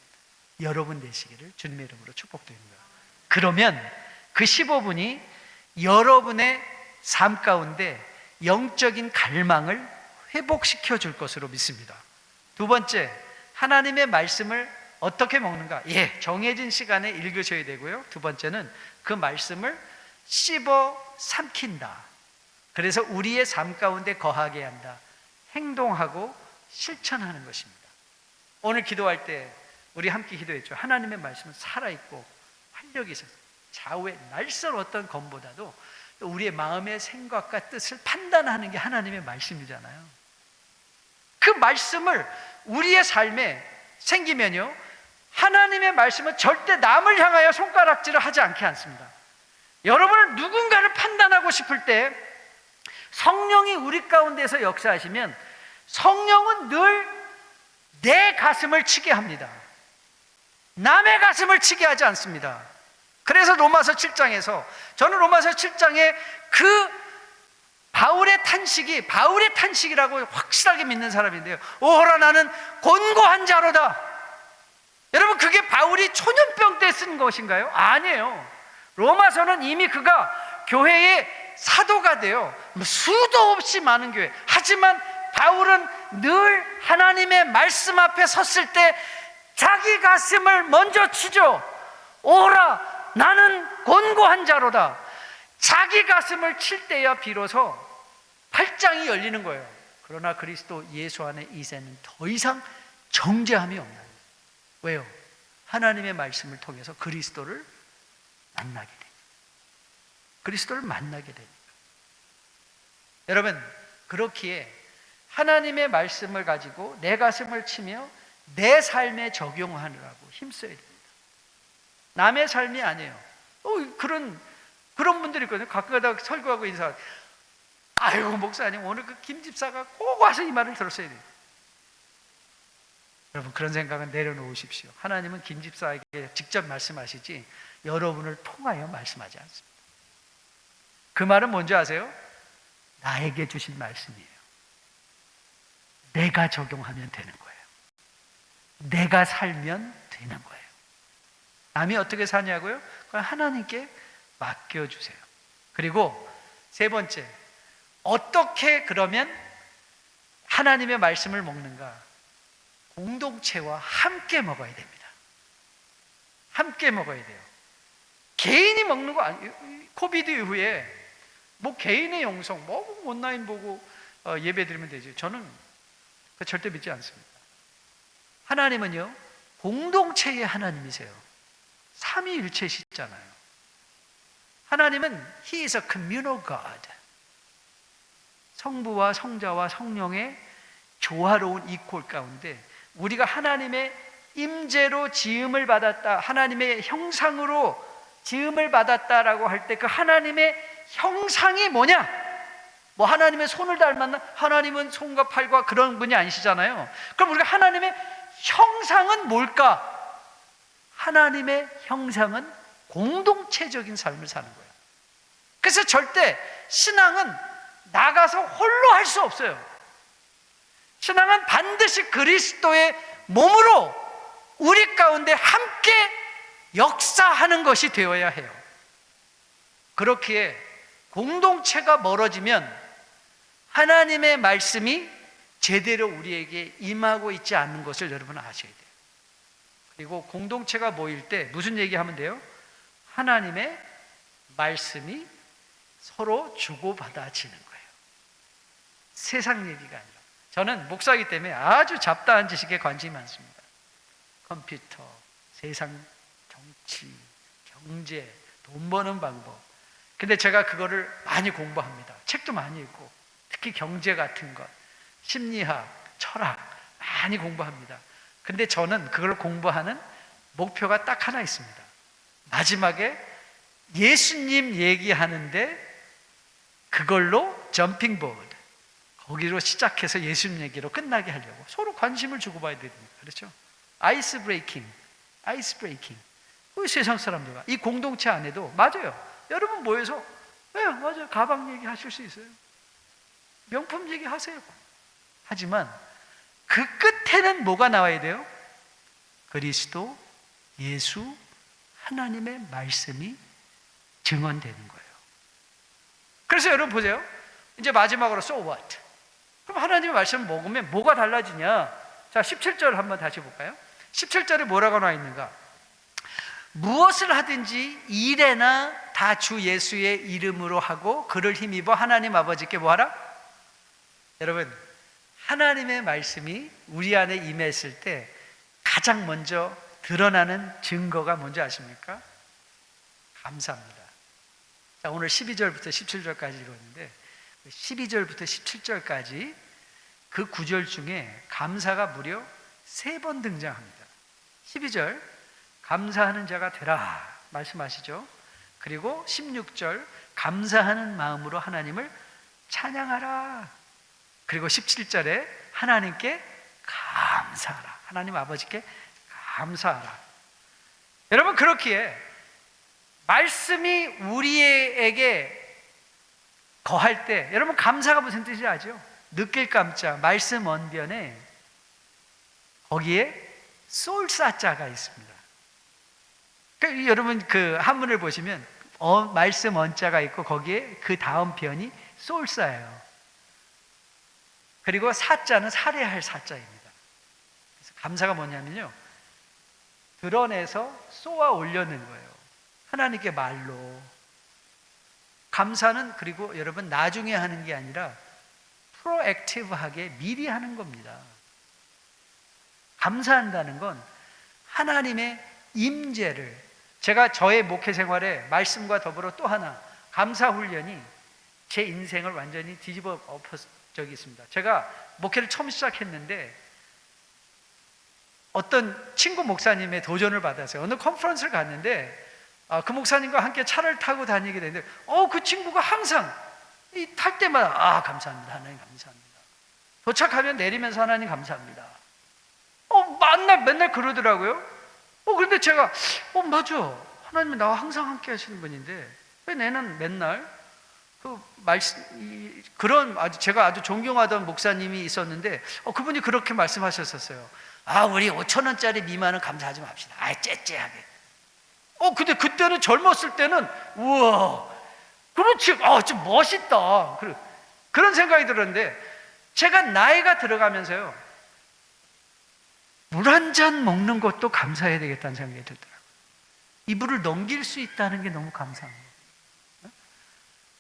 여러분 되시기를 주님의 이름으로 축복드립니다. 그러면 그 15분이 여러분의 삶 가운데 영적인 갈망을 회복시켜 줄 것으로 믿습니다. 두 번째, 하나님의 말씀을 어떻게 먹는가? 정해진 시간에 읽으셔야 되고요. 두 번째는 그 말씀을 씹어 삼킨다. 그래서 우리의 삶 가운데 거하게 한다. 행동하고 실천하는 것입니다. 오늘 기도할 때 우리 함께 기도했죠. 하나님의 말씀은 살아있고 활력이 있어서 좌우의 날선 어떤 검보다도 우리의 마음의 생각과 뜻을 판단하는 게 하나님의 말씀이잖아요. 그 말씀을 우리의 삶에 생기면요, 하나님의 말씀은 절대 남을 향하여 손가락질을 하지 않게 않습니다. 여러분은 누군가를 판단하고 싶을 때 성령이 우리 가운데서 역사하시면 성령은 늘 내 가슴을 치게 합니다. 남의 가슴을 치게 하지 않습니다. 그래서 로마서 7장에서, 저는 로마서 7장에 그 바울의 탄식이라고 확실하게 믿는 사람인데요. 오호라 나는 곤고한 자로다. 여러분, 그게 바울이 초년병 때 쓴 것인가요? 아니에요. 로마서는 이미 그가 교회의 사도가 돼요. 수도 없이 많은 교회. 하지만 바울은 늘 하나님의 말씀 앞에 섰을 때 자기 가슴을 먼저 치죠. 오라 나는 곤고한 자로다. 자기 가슴을 칠 때야 비로소 팔짱이 열리는 거예요. 그러나 그리스도 예수 안에 이제는 더 이상 정죄함이 없는 거예요. 왜요? 하나님의 말씀을 통해서 그리스도를 만나게 되니까. 그리스도를 만나게 되니까. 여러분, 그렇기에 하나님의 말씀을 가지고 내 가슴을 치며 내 삶에 적용하느라고 힘써야 됩니다. 남의 삶이 아니에요. 그런 분들이 있거든요. 가끔가다 설교하고 인사, 아이고 목사님 오늘 그 김 집사가 꼭 와서 이 말을 들었어야 돼요. 여러분, 그런 생각은 내려놓으십시오. 하나님은 김 집사에게 직접 말씀하시지 여러분을 통하여 말씀하지 않습니다. 그 말은 뭔지 아세요? 나에게 주신 말씀이에요. 내가 적용하면 되는 거예요. 내가 살면 되는 거예요. 남이 어떻게 사냐고요? 그건 하나님께 맡겨주세요. 그리고 세 번째, 어떻게 그러면 하나님의 말씀을 먹는가? 공동체와 함께 먹어야 됩니다. 함께 먹어야 돼요. 개인이 먹는 거 아니에요. 코비드 이후에 뭐 개인의 영성, 뭐 온라인 보고 예배 드리면 되지. 저는 그거 절대 믿지 않습니다. 하나님은요, 공동체의 하나님이세요. 삼위일체시잖아요. 하나님은 He is a communal God. 성부와 성자와 성령의 조화로운 이퀄 가운데 우리가 하나님의 임재로 지음을 받았다, 하나님의 형상으로 지음을 받았다라고 할 때 그 하나님의 형상이 뭐냐? 뭐 하나님의 손을 닮았나? 하나님은 손과 팔과 그런 분이 아니시잖아요. 그럼 우리가 하나님의 형상은 뭘까? 하나님의 형상은 공동체적인 삶을 사는 거예요. 그래서 절대 신앙은 나가서 홀로 할 수 없어요. 신앙은 반드시 그리스도의 몸으로 우리 가운데 함께 역사하는 것이 되어야 해요. 그렇기에 공동체가 멀어지면 하나님의 말씀이 제대로 우리에게 임하고 있지 않는 것을 여러분 아셔야 돼요. 그리고 공동체가 모일 때 무슨 얘기하면 돼요? 하나님의 말씀이 서로 주고받아지는 거예요. 세상 얘기가 아니라. 저는 목사이기 때문에 아주 잡다한 지식에 관심이 많습니다. 컴퓨터, 세상 정치, 경제, 돈 버는 방법. 근데 제가 그거를 많이 공부합니다. 책도 많이 읽고, 특히 경제 같은 것, 심리학, 철학 많이 공부합니다. 근데 저는 그걸 공부하는 목표가 딱 하나 있습니다. 마지막에 예수님 얘기하는데 그걸로 점핑 보드, 거기로 시작해서 예수님 얘기로 끝나게 하려고 서로 관심을 주고받아야 됩니다. 그렇죠? 아이스 브레이킹. 그 세상 사람들과 이 공동체 안에도 맞아요. 여러분 모여서 네, 맞아요. 가방 얘기하실 수 있어요. 명품 얘기하세요. 하지만 그 끝에는 뭐가 나와야 돼요? 그리스도, 예수, 하나님의 말씀이 증언되는 거예요. 그래서 여러분 보세요. 이제 마지막으로 so what? 그럼 하나님의 말씀을 먹으면 뭐가 달라지냐? 자, 17절 한번 다시 볼까요? 17절에 뭐라고 나와 있는가? 무엇을 하든지 일에나 다 주 예수의 이름으로 하고 그를 힘입어 하나님 아버지께 뭐하라? 여러분, 하나님의 말씀이 우리 안에 임했을 때 가장 먼저 드러나는 증거가 뭔지 아십니까? 감사합니다. 자, 오늘 12절부터 17절까지 읽었는데 12절부터 17절까지 그 구절 중에 감사가 무려 3번 등장합니다. 12절 감사하는 자가 되라 말씀하시죠. 그리고 16절 감사하는 마음으로 하나님을 찬양하라. 그리고 17절에 하나님께 감사하라. 하나님 아버지께 감사하라. 여러분, 그렇기에 말씀이 우리에게 거할 때 여러분 감사가 무슨 뜻인지 아죠? 느낄 깜짝 말씀 언변에 거기에 쏠사자가 있습니다. 그러니까 여러분 그 한문을 보시면 말씀 언자가 있고 거기에 그 다음 변이 쏠사예요. 그리고 사자는 살해할 사자입니다. 그래서 감사가 뭐냐면요, 드러내서 쏘아 올려는 거예요. 하나님께 말로. 감사는 그리고 여러분 나중에 하는 게 아니라 프로액티브하게 미리 하는 겁니다. 감사한다는 건 하나님의 임재를, 제가 저의 목회 생활에 말씀과 더불어 또 하나 감사 훈련이 제 인생을 완전히 뒤집어 엎은 적이 있습니다. 제가 목회를 처음 시작했는데 어떤 친구 목사님의 도전을 받았어요. 어느 컨퍼런스를 갔는데 그 목사님과 함께 차를 타고 다니게 되는데 그 친구가 항상 탈 때마다 감사합니다. 하나님 감사합니다. 도착하면 내리면서 하나님 감사합니다. 맨날 그러더라고요. 그런데 제가 맞아. 하나님이 나와 항상 함께 하시는 분인데 왜 내는 맨날 제가 아주 존경하던 목사님이 있었는데 그분이 그렇게 말씀하셨었어요. 우리 5,000원짜리 미만은 감사하지 맙시다. 째째하게. 근데 그때는 젊었을 때는 우와, 그렇지, 좀 멋있다. 그런 생각이 들었는데 제가 나이가 들어가면서요, 물 한 잔 먹는 것도 감사해야 되겠다는 생각이 들더라고요. 이불을 넘길 수 있다는 게 너무 감사한 거예요.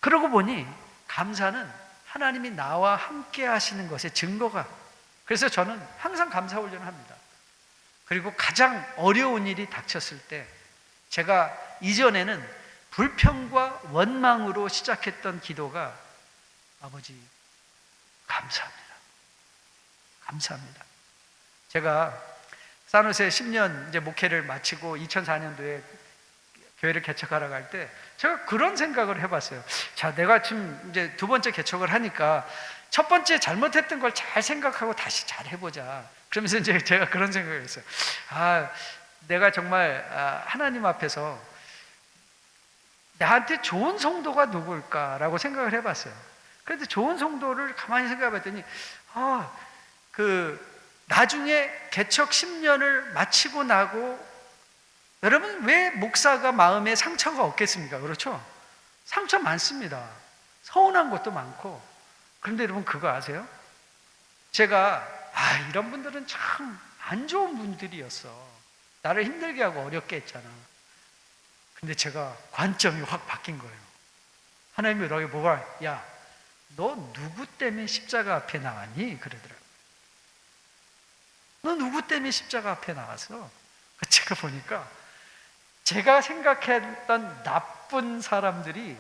그러고 보니 감사는 하나님이 나와 함께 하시는 것의 증거가, 그래서 저는 항상 감사 훈련을 합니다. 그리고 가장 어려운 일이 닥쳤을 때 제가 이전에는 불평과 원망으로 시작했던 기도가 아버지 감사합니다. 감사합니다. 제가 산호세 10년 이제 목회를 마치고 2004년도에 교회를 개척하러 갈 때 제가 그런 생각을 해봤어요. 자, 내가 지금 이제 2번째 개척을 하니까 첫 번째 잘못했던 걸 잘 생각하고 다시 잘 해보자. 그러면서 이제 제가 그런 생각을 했어요. 내가 정말 하나님 앞에서 나한테 좋은 성도가 누굴까라고 생각을 해봤어요. 그런데 좋은 성도를 가만히 생각해봤더니 나중에 개척 10년을 마치고 나고, 여러분 왜 목사가 마음에 상처가 없겠습니까? 그렇죠? 상처 많습니다. 서운한 것도 많고. 그런데 여러분 그거 아세요? 제가 이런 분들은 참 안 좋은 분들이었어. 나를 힘들게 하고 어렵게 했잖아. 근데 제가 관점이 확 바뀐 거예요. 하나님이 너에게 야, 너 누구 때문에 십자가 앞에 나왔니? 그러더라고요. 너 누구 때문에 십자가 앞에 나왔어? 제가 보니까 제가 생각했던 나쁜 사람들이,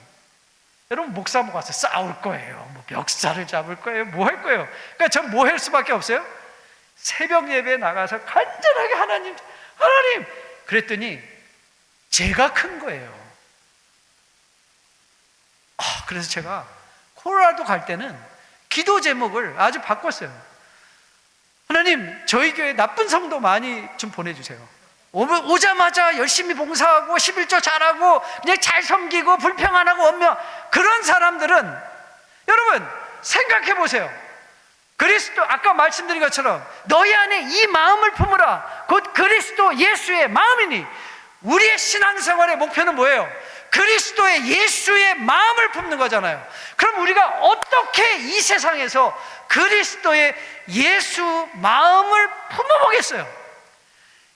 여러분 목사 모아서 싸울 거예요. 멱살을 잡을 거예요. 뭐 할 거예요? 그러니까 전 뭐 할 수밖에 없어요? 새벽 예배에 나가서 간절하게 하나님 그랬더니 제가 큰 거예요. 그래서 제가 콜로라도 갈 때는 기도 제목을 아주 바꿨어요. 하나님, 저희 교회 나쁜 성도 많이 좀 보내주세요. 오자마자 열심히 봉사하고 11조 잘하고 그냥 잘 섬기고 불평 안 하고 엄며, 그런 사람들은 여러분 생각해 보세요. 그리스도, 아까 말씀드린 것처럼 너희 안에 이 마음을 품으라, 곧 그리스도 예수의 마음이니. 우리의 신앙생활의 목표는 뭐예요? 그리스도의 예수의 마음을 품는 거잖아요. 그럼 우리가 어떻게 이 세상에서 그리스도의 예수 마음을 품어보겠어요?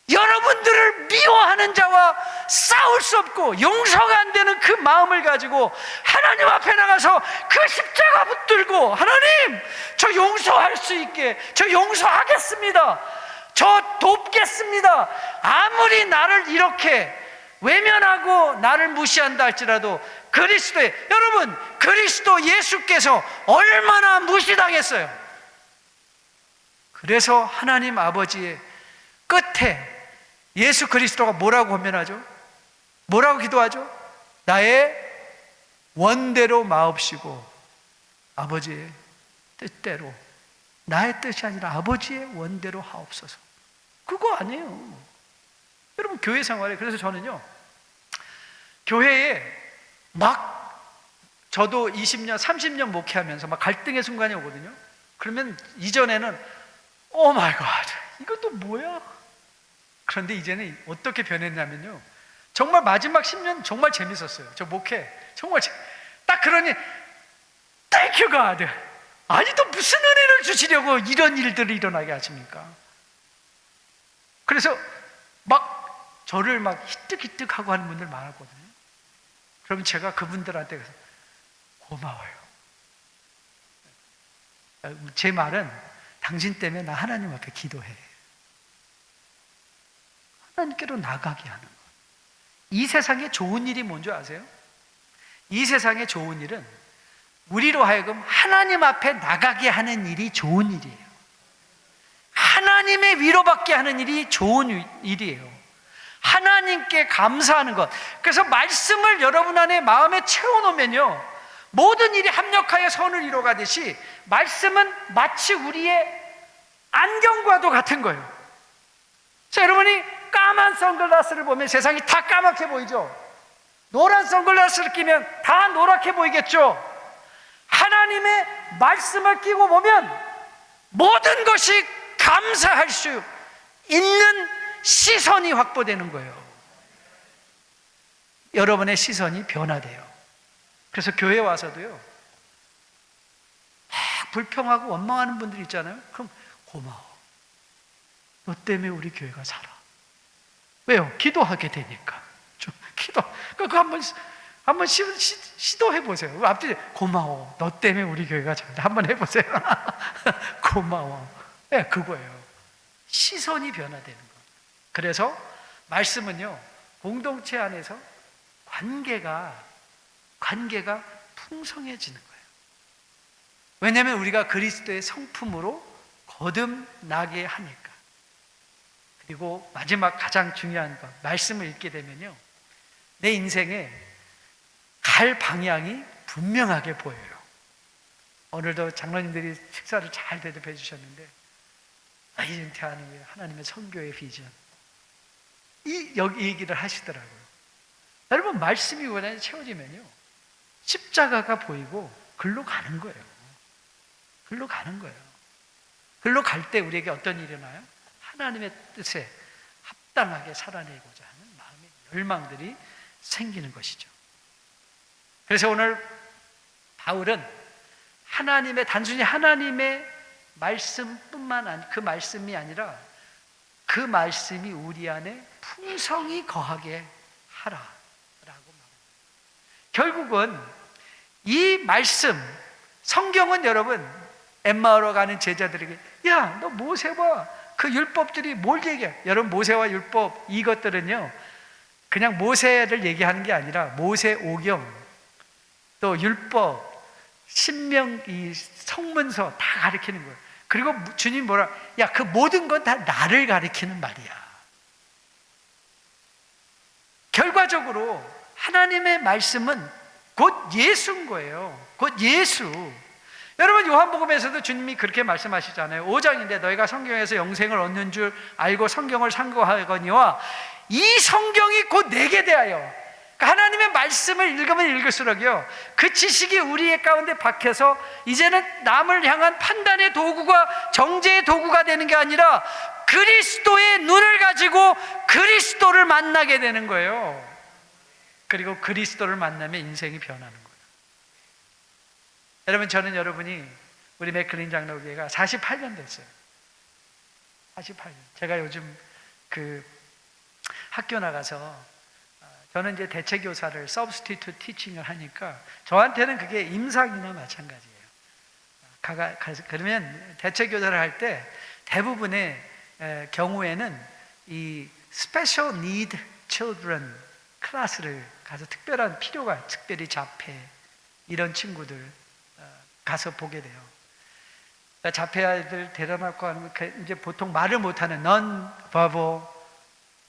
여러분들을 미워하는 자와 싸울 수 없고 용서가 안 되는 그 마음을 가지고 하나님 앞에 나가서 그 십자가 붙들고, 하나님, 저 용서할 수 있게, 저 용서하겠습니다, 저 돕겠습니다. 아무리 나를 이렇게 외면하고 나를 무시한다 할지라도 그리스도의, 여러분, 그리스도 예수께서 얼마나 무시당했어요. 그래서 하나님 아버지의 끝에 예수 그리스도가 뭐라고 권면하죠? 뭐라고 기도하죠? 나의 원대로 마옵시고 아버지의 뜻대로, 나의 뜻이 아니라 아버지의 원대로 하옵소서. 그거 아니에요. 여러분, 교회 생활에, 그래서 저는요, 교회에 막, 저도 20년, 30년 목회하면서 막 갈등의 순간이 오거든요. 그러면 이전에는 오 마이 갓, 이것도 뭐야? 그런데 이제는 어떻게 변했냐면요, 정말 마지막 10년 정말 재밌었어요. 저 목회 정말 딱 그러니 Thank you God. 아니, 또 무슨 은혜를 주시려고 이런 일들이 일어나게 하십니까? 그래서 막 저를 막 히뜩히뜩하고 하는 분들 많았거든요. 그러면 제가 그분들한테 고마워요. 제 말은 당신 때문에 나 하나님 앞에 기도해. 하나님께로 나가게 하는 것. 이 세상에 좋은 일이 뭔지 아세요? 이 세상에 좋은 일은 우리로 하여금 하나님 앞에 나가게 하는 일이 좋은 일이에요. 하나님의 위로받게 하는 일이 좋은 일이에요. 하나님께 감사하는 것. 그래서 말씀을 여러분 안에 마음에 채워놓으면요, 모든 일이 합력하여 선을 이뤄가듯이 말씀은 마치 우리의 안경과도 같은 거예요. 자, 여러분이 까만 선글라스를 보면 세상이 다 까맣게 보이죠? 노란 선글라스를 끼면 다 노랗게 보이겠죠? 하나님의 말씀을 끼고 보면 모든 것이 감사할 수 있는 시선이 확보되는 거예요. 여러분의 시선이 변화돼요. 그래서 교회 와서도요, 막 불평하고 원망하는 분들이 있잖아요. 그럼 고마워, 너 때문에 우리 교회가 살아. 왜요? 기도하게 되니까. 좀 기도, 그거 한번 시도해 보세요. 앞뒤 고마워, 너 때문에 우리 교회가 잘다. 한번 해보세요. 고마워. 네, 그거예요. 시선이 변화되는 거. 그래서 말씀은요, 공동체 안에서 관계가 풍성해지는 거예요. 왜냐하면 우리가 그리스도의 성품으로 거듭나게 하니까. 그리고 마지막 가장 중요한 것, 말씀을 읽게 되면요, 내 인생에 갈 방향이 분명하게 보여요. 오늘도 장로님들이 식사를 잘 대접해 주셨는데, 아이덴티하는 게 하나님의 선교의 비전, 여기 얘기를 하시더라고요. 여러분, 말씀이 원하는 채워지면요, 십자가가 보이고 글로 가는 거예요. 글로 가는 거예요. 글로 갈 때 우리에게 어떤 일이 일어나요? 하나님의 뜻에 합당하게 살아내고자 하는 마음의 열망들이 생기는 것이죠. 그래서 오늘 바울은 단순히 하나님의 말씀뿐만 아니라, 그 말씀이 아니라 그 말씀이 우리 안에 풍성히 거하게 하라 라고 말합니다. 결국은 이 말씀, 성경은 여러분, 엠마오로 가는 제자들에게, 야, 너 모세와 그 율법들이 뭘 얘기해? 여러분, 모세와 율법, 이것들은요, 그냥 모세를 얘기하는 게 아니라 모세 오경, 또 율법, 신명, 이 성문서 다 가리키는 거예요. 그리고 주님 뭐라, 야, 그 모든 건 다 나를 가리키는 말이야. 결과적으로 하나님의 말씀은 곧 예수인 거예요. 곧 예수. 여러분, 요한복음에서도 주님이 그렇게 말씀하시잖아요. 5장인데 너희가 성경에서 영생을 얻는 줄 알고 성경을 상고하거니와 이 성경이 곧 내게 대하여, 그러니까 하나님의 말씀을 읽으면 읽을수록요, 그 지식이 우리 가운데 박혀서 이제는 남을 향한 판단의 도구가, 정죄의 도구가 되는 게 아니라 그리스도의 눈을 가지고 그리스도를 만나게 되는 거예요. 그리고 그리스도를 만나면 인생이 변하는 거예요. 여러분, 저는 여러분이 우리 맥클린 장로교회가 48년 됐어요. 48년. 제가 요즘 그 학교 나가서 저는 이제 대체교사를 서브스티튜트 티칭을 하니까 저한테는 그게 임상이나 마찬가지예요. 그러면 대체교사를 할 때 대부분의 경우에는 이 스페셜 니드 칠드런 클래스를 가서 특별한 필요가, 특별히 자폐 이런 친구들 가서 보게 돼요. 자폐 아이들 데려놓고 하는 거, 이제 보통 말을 못하는 non-verbal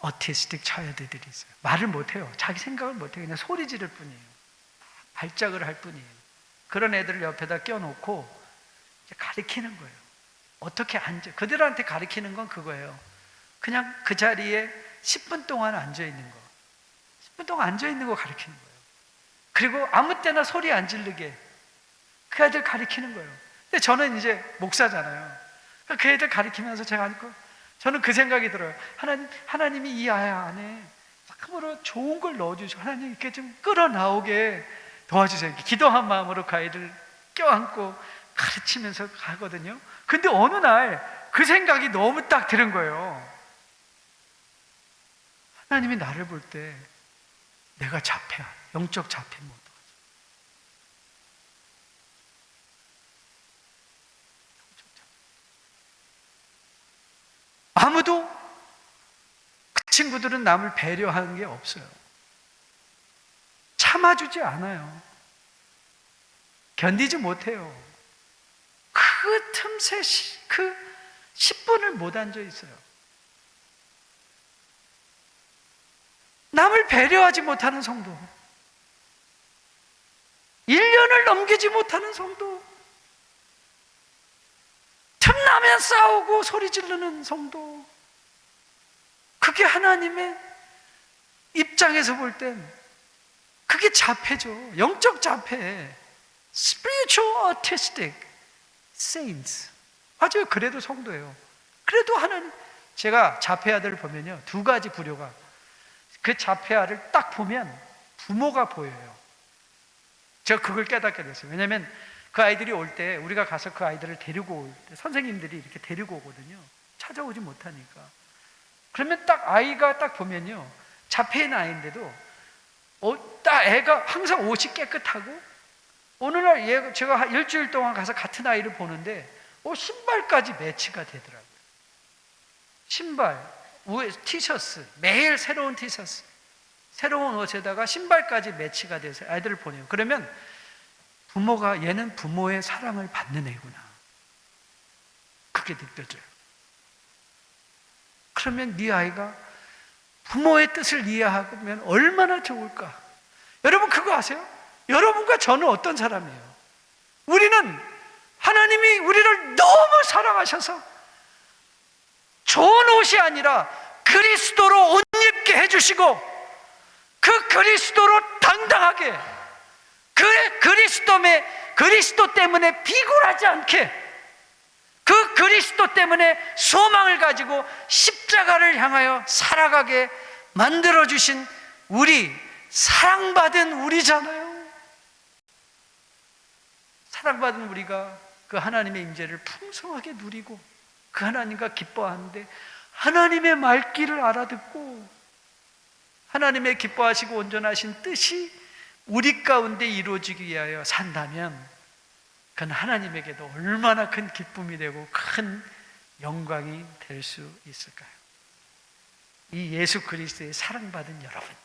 autistic child들이 있어요. 말을 못해요. 자기 생각을 못해요. 그냥 소리 지를 뿐이에요. 발작을 할 뿐이에요. 그런 애들을 옆에다 껴놓고 가르치는 거예요. 어떻게 앉아. 그들한테 가르치는 건 그거예요. 그냥 그 자리에 10분 동안 앉아있는 거. 10분 동안 앉아있는 거 가르치는 거예요. 그리고 아무 때나 소리 안 지르게 그 애들 가르치는 거예요. 근데 저는 이제 목사잖아요. 그 애들 가르치면서 저는 그 생각이 들어요. 하나님이 이 아이 안에 참으로 좋은 걸 넣어주시고 하나님 이렇게 좀 끌어나오게 도와주세요. 이렇게 기도한 마음으로 그 아이를 껴안고 가르치면서 가거든요. 근데 어느 날 그 생각이 너무 딱 드는 거예요. 하나님이 나를 볼 때 내가 자폐야. 영적 자폐면 어떡하지? 아무도, 그 친구들은 남을 배려하는 게 없어요. 참아주지 않아요. 견디지 못해요. 그 틈새 그 10분을 못 앉아 있어요. 남을 배려하지 못하는 성도, 1년을 넘기지 못하는 성도, 틈나면 싸우고 소리 지르는 성도, 그게 하나님의 입장에서 볼 땐 그게 자폐죠. 영적 자폐. Spiritual autistic saints. 맞아요. 그래도 성도예요. 그래도 하나님, 제가 자폐 아들을 보면요, 두 가지 부류가, 그 자폐 아를 딱 보면 부모가 보여요. 제가 그걸 깨닫게 됐어요. 왜냐하면 그 아이들이 올 때, 우리가 가서 그 아이들을 데리고 올 때 선생님들이 이렇게 데리고 오거든요. 찾아오지 못하니까. 그러면 딱 아이가 딱 보면요, 자폐인 아이인데도 딱 애가 항상 옷이 깨끗하고, 어느 날 제가 일주일 동안 가서 같은 아이를 보는데 신발까지 매치가 되더라고요. 신발, 티셔츠, 매일 새로운 티셔츠, 새로운 옷에다가 신발까지 매치가 돼서 아이들을 보내요. 그러면 부모가, 얘는 부모의 사랑을 받는 애구나, 그게 느껴져요. 그러면 네 아이가 부모의 뜻을 이해하면 얼마나 좋을까. 여러분 그거 아세요? 여러분과 저는 어떤 사람이에요? 우리는 하나님이 우리를 너무 사랑하셔서 좋은 옷이 아니라 그리스도로 옷 입게 해주시고, 그 그리스도로 당당하게, 그리스도 때문에 비굴하지 않게, 그 그리스도 때문에 소망을 가지고 십자가를 향하여 살아가게 만들어주신 우리, 사랑받은 우리잖아요. 사랑받은 우리가 그 하나님의 임재를 풍성하게 누리고 그 하나님과 기뻐하는데, 하나님의 말귀를 알아듣고 하나님의 기뻐하시고 온전하신 뜻이 우리 가운데 이루어지기 위하여 산다면, 그건 하나님에게도 얼마나 큰 기쁨이 되고 큰 영광이 될 수 있을까요? 이 예수 그리스도의 사랑받은 여러분들,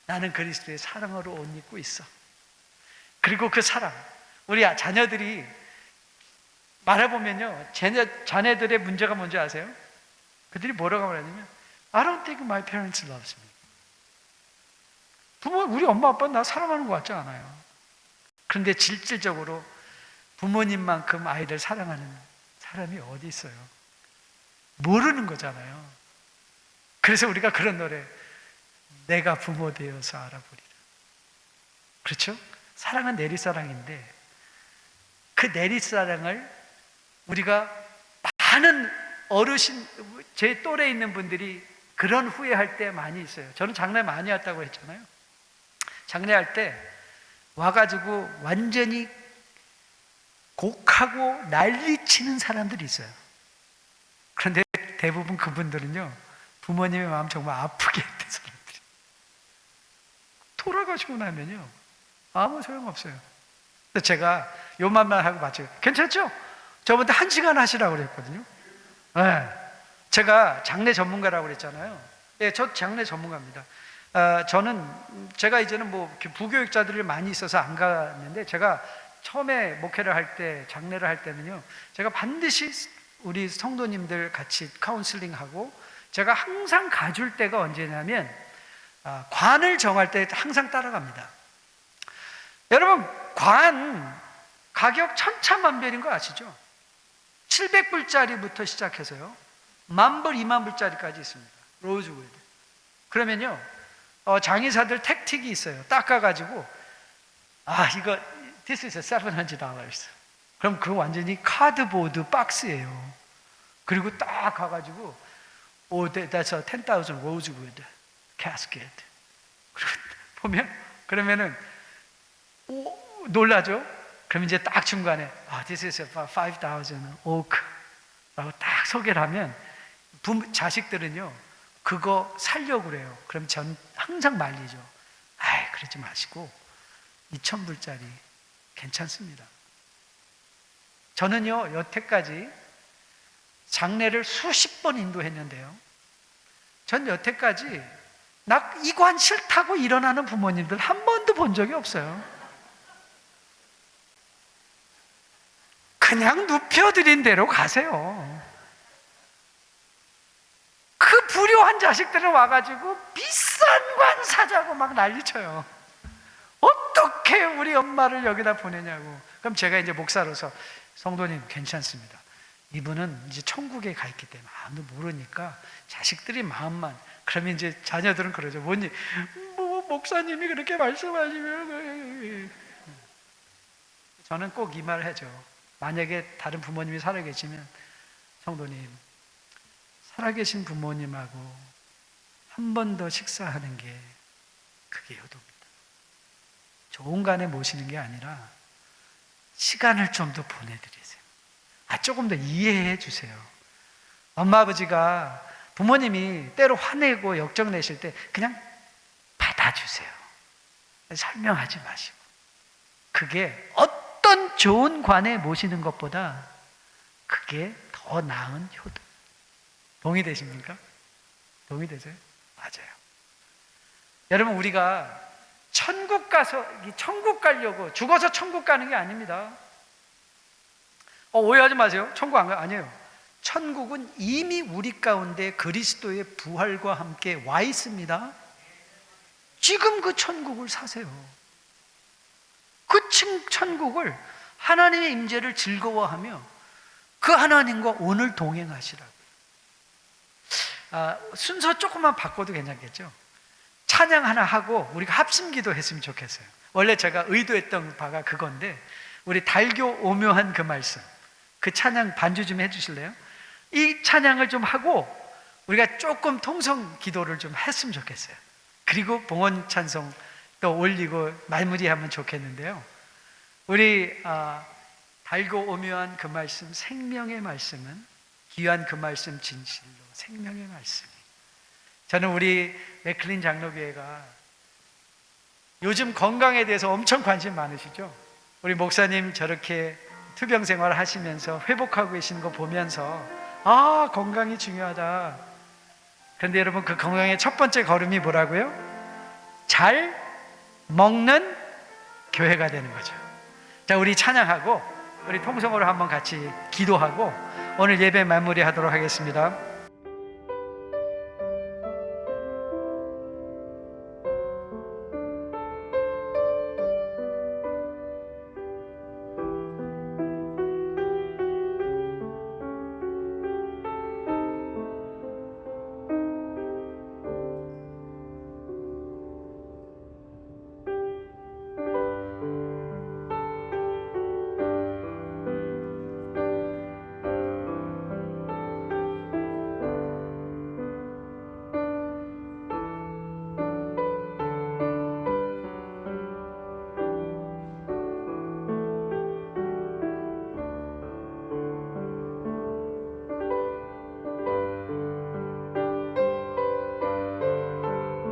나는 그리스도의 사랑으로 옷 입고 있어. 그리고 그 사랑, 우리 자녀들이 말해보면요, 자녀들의 문제가 뭔지 아세요? 그들이 뭐라고 말하냐면 I don't think my parents loves me. 우리 엄마 아빠는 나 사랑하는 것 같지 않아요. 그런데 실질적으로 부모님만큼 아이들 사랑하는 사람이 어디 있어요? 모르는 거잖아요. 그래서 우리가 그런 노래, 내가 부모 되어서 알아보리라. 그렇죠? 사랑은 내리사랑인데 그 내리사랑을 우리가 많은 어르신, 제 또래 있는 분들이 그런 후회할 때 많이 있어요. 저는 장례 많이 왔다고 했잖아요. 장례할 때 와가지고 완전히 곡하고 난리치는 사람들이 있어요. 그런데 대부분 그분들은요, 부모님의 마음 정말 아프게 했던 사람들이. 돌아가시고 나면요, 아무 소용없어요. 그래서 제가 요만만 하고 마쳐요. 괜찮죠? 저번에 1시간 하시라고 그랬거든요. 네. 제가 장례 전문가라고 그랬잖아요. 네, 저 장례 전문가입니다. 제가 이제는 뭐 부교육자들이 많이 있어서 안 갔는데, 제가 처음에 목회를 할 때, 장례를 할 때는요, 제가 반드시 우리 성도님들 같이 카운슬링하고, 제가 항상 가줄 때가 언제냐면, 관을 정할 때 항상 따라갑니다. 여러분, 관 가격 천차만별인 거 아시죠? 700불짜리부터 시작해서요, 10,000불, 20,000불짜리까지 있습니다. 로즈우드. 그러면요, 장의사들 택틱이 있어요. 닦아가지고, 이거 this is $700. 그럼 그거 완전히 카드보드 박스예요. 그리고 딱 가가지고, that's a 10,000 rosewood casket. 그리고 보면, 그러면은 놀라죠? 그럼 이제 딱 중간에 this is 5,000 oak 라고 딱 소개를 하면 자식들은요, 그거 살려고 그래요. 그럼 전 항상 말리죠. 그러지 마시고 2,000불짜리 괜찮습니다. 저는요, 여태까지 장례를 수십 번 인도했는데요, 전 여태까지 이 관 싫다고 일어나는 부모님들 한 번도 본 적이 없어요. 그냥 눕혀드린 대로 가세요. 그 불효한 자식들은 와가지고 비싼 관 사자고 막 난리쳐요. 어떻게 우리 엄마를 여기다 보내냐고. 그럼 제가 이제 목사로서, 성도님 괜찮습니다. 이분은 이제 천국에 가 있기 때문에 아무도 모르니까 자식들이 마음만. 그러면 이제 자녀들은 그러죠. 목사님이 그렇게 말씀하시면. 저는 꼭 이 말 하죠. 만약에 다른 부모님이 살아계시면, 성도님, 살아계신 부모님하고 한 번 더 식사하는 게 그게 효도입니다. 좋은 간에 모시는 게 아니라 시간을 좀 더 보내드리세요. 조금 더 이해해 주세요. 엄마 아버지가, 부모님이 때로 화내고 역정 내실 때 그냥 받아주세요. 설명하지 마시고. 그게 어떤 좋은 관에 모시는 것보다 그게 더 나은 효도. 동의되십니까? 동의되세요? 맞아요. 여러분, 우리가 천국 가려고 죽어서 천국 가는 게 아닙니다. 오해하지 마세요. 천국 안 가, 아니에요. 천국은 이미 우리 가운데 그리스도의 부활과 함께 와 있습니다. 지금 그 천국을 사세요. 그 천국을, 하나님의 임재를 즐거워하며 그 하나님과 오늘 동행하시라고요. 순서 조금만 바꿔도 괜찮겠죠? 찬양 하나 하고 우리가 합심기도 했으면 좋겠어요. 원래 제가 의도했던 바가 그건데, 우리 달교 오묘한 그 말씀, 그 찬양 반주 좀 해주실래요? 이 찬양을 좀 하고 우리가 조금 통성 기도를 좀 했으면 좋겠어요. 그리고 봉헌 찬송 또 올리고 마무리하면 좋겠는데요. 우리 달고 오묘한 그 말씀, 생명의 말씀은 귀한 그 말씀 진실로 생명의 말씀이. 저는 우리 맥클린 장로교회가 요즘 건강에 대해서 엄청 관심 많으시죠? 우리 목사님 저렇게 투병 생활 하시면서 회복하고 계시는 거 보면서 건강이 중요하다. 그런데 여러분, 그 건강의 첫 번째 걸음이 뭐라고요? 잘 먹는 교회가 되는 거죠. 자, 우리 찬양하고 우리 통성으로 한번 같이 기도하고 오늘 예배 마무리하도록 하겠습니다.